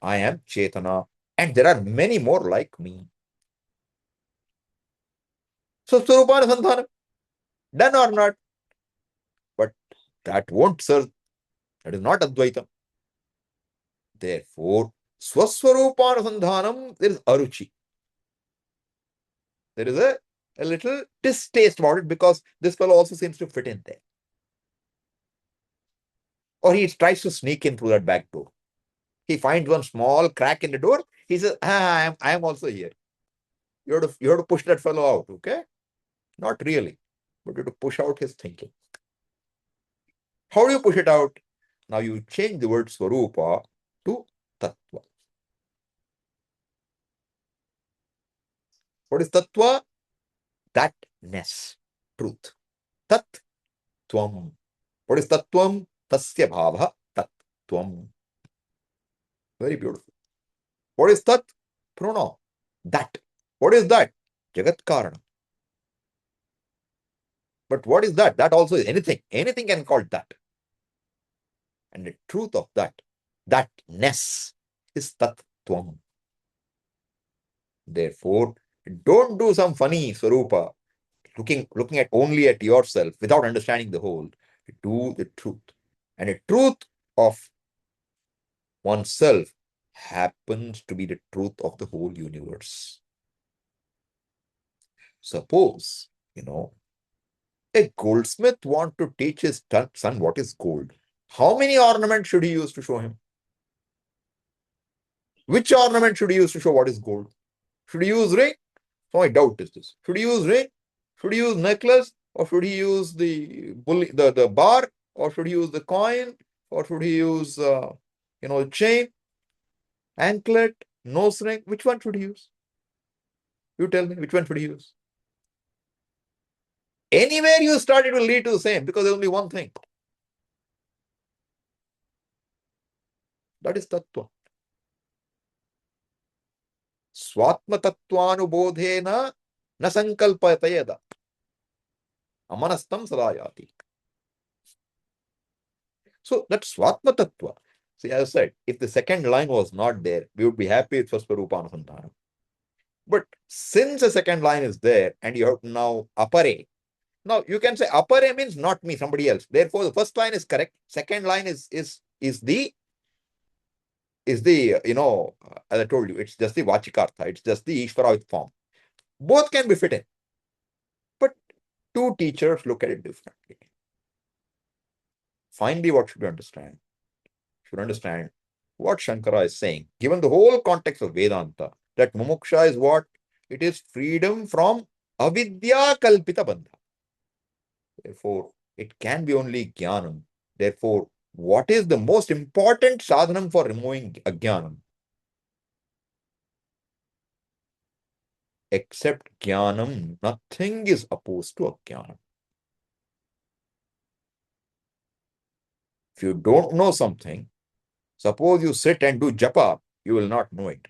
Speaker 1: I am chetana, and there are many more like me. So Swarupanusandhanam, done or not? But that won't serve. That is not Advaitam. Therefore, Swaswarupanusandhanam, there is aruchi. There is a little distaste about it because this fellow also seems to fit in there. Or he tries to sneak in through that back door. He finds one small crack in the door. He says, I am also here. You have to push that fellow out, okay? Not really, but you have to push out his thinking. How do you push it out? Now you change the word Swarupa to Tattva. What is Tattva? Thatness, truth. Tat Tvam. What is Tattvam? Tasya Bhava Tat Tvam. Very beautiful. What is Tat? Pronoun. That. What is that? Jagat Karana. But what is that? That also is anything. Anything can be called that. And the truth of thatness is Tat Tvam. Therefore, don't do some funny Swarupa, looking at only at yourself without understanding the whole. Do the truth. And the truth of oneself happens to be the truth of the whole universe. Suppose, a goldsmith wants to teach his son what is gold. How many ornaments should he use to show him? Which ornament should he use to show what is gold? Should he use ring? So my doubt is this. Should he use ring? Should he use necklace? Or should he use the bar? Or should he use the coin? Or should he use, chain, anklet, nose ring? Which one should he use? You tell me, which one should he use? Anywhere you start, it will lead to the same because there's only one thing. That is Tattva. Swatma Tattvanubodhena na sankalpayata amanastam sadayati. So that Swatma Tattva. See, as I said, if the second line was not there, we would be happy with Swaswarupanusandhanam. But since the second line is there and you have now apare, now you can say apare means not me, somebody else. Therefore, the first line is correct. Second line is the as I told you, it's just the vachikartha, it's just the Ishvara form. Both can be fit in. But two teachers look at it differently. Finally, what should we understand? Should understand what Shankara is saying, given the whole context of Vedanta, that mumuksha is what? It is freedom from avidya kalpita bandha. Therefore, it can be only jnanam. Therefore, what is the most important sadhanam for removing ajnanam? Except jnanam, nothing is opposed to ajnanam. If you don't know something, suppose you sit and do japa, you will not know it.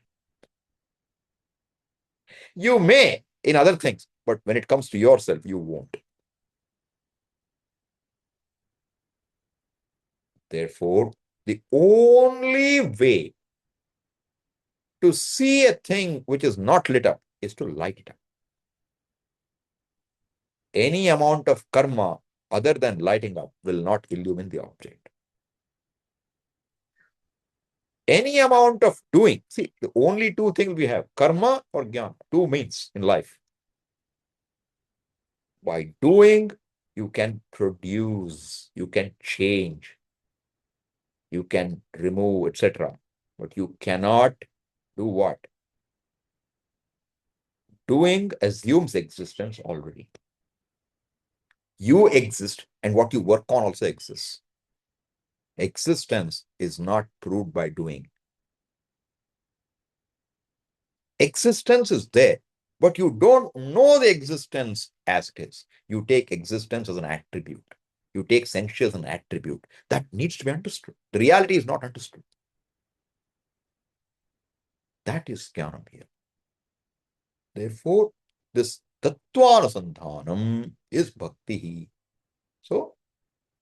Speaker 1: You may in other things, but when it comes to yourself, you won't. Therefore, the only way to see a thing which is not lit up is to light it up. Any amount of karma other than lighting up will not illumine the object. Any amount of doing, see, the only two things we have, karma or jnana, two means in life. By doing, you can produce, you can change, you can remove, etc. But you cannot do what? Doing assumes existence already. You exist, and what you work on also exists. Existence is not proved by doing. Existence is there, but you don't know the existence as it is. You take existence as an attribute. You take sensuous as an attribute. That needs to be understood. The reality is not understood. That is jnanam here. Therefore, this tattvānusandhānam is bhakti. So,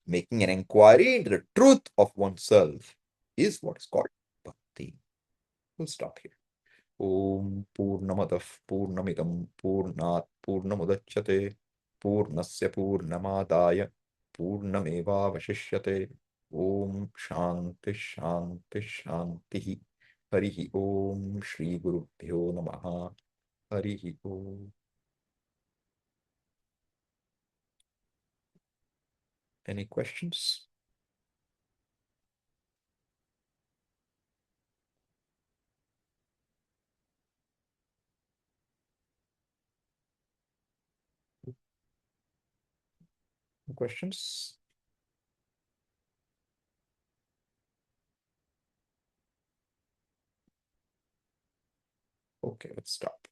Speaker 1: making an inquiry into the truth of oneself is what is called bhakti. We'll stop here. Om Purnamadah Purnamidam Purnat Purnamudachyate Purnasya Purnamadaya Purnameva Vashishyate. Om Shanti Shanti Shanti. Harihi Om Shri Gurubhyo Namaha. Harihi Om. Any questions? Questions? Okay, let's stop.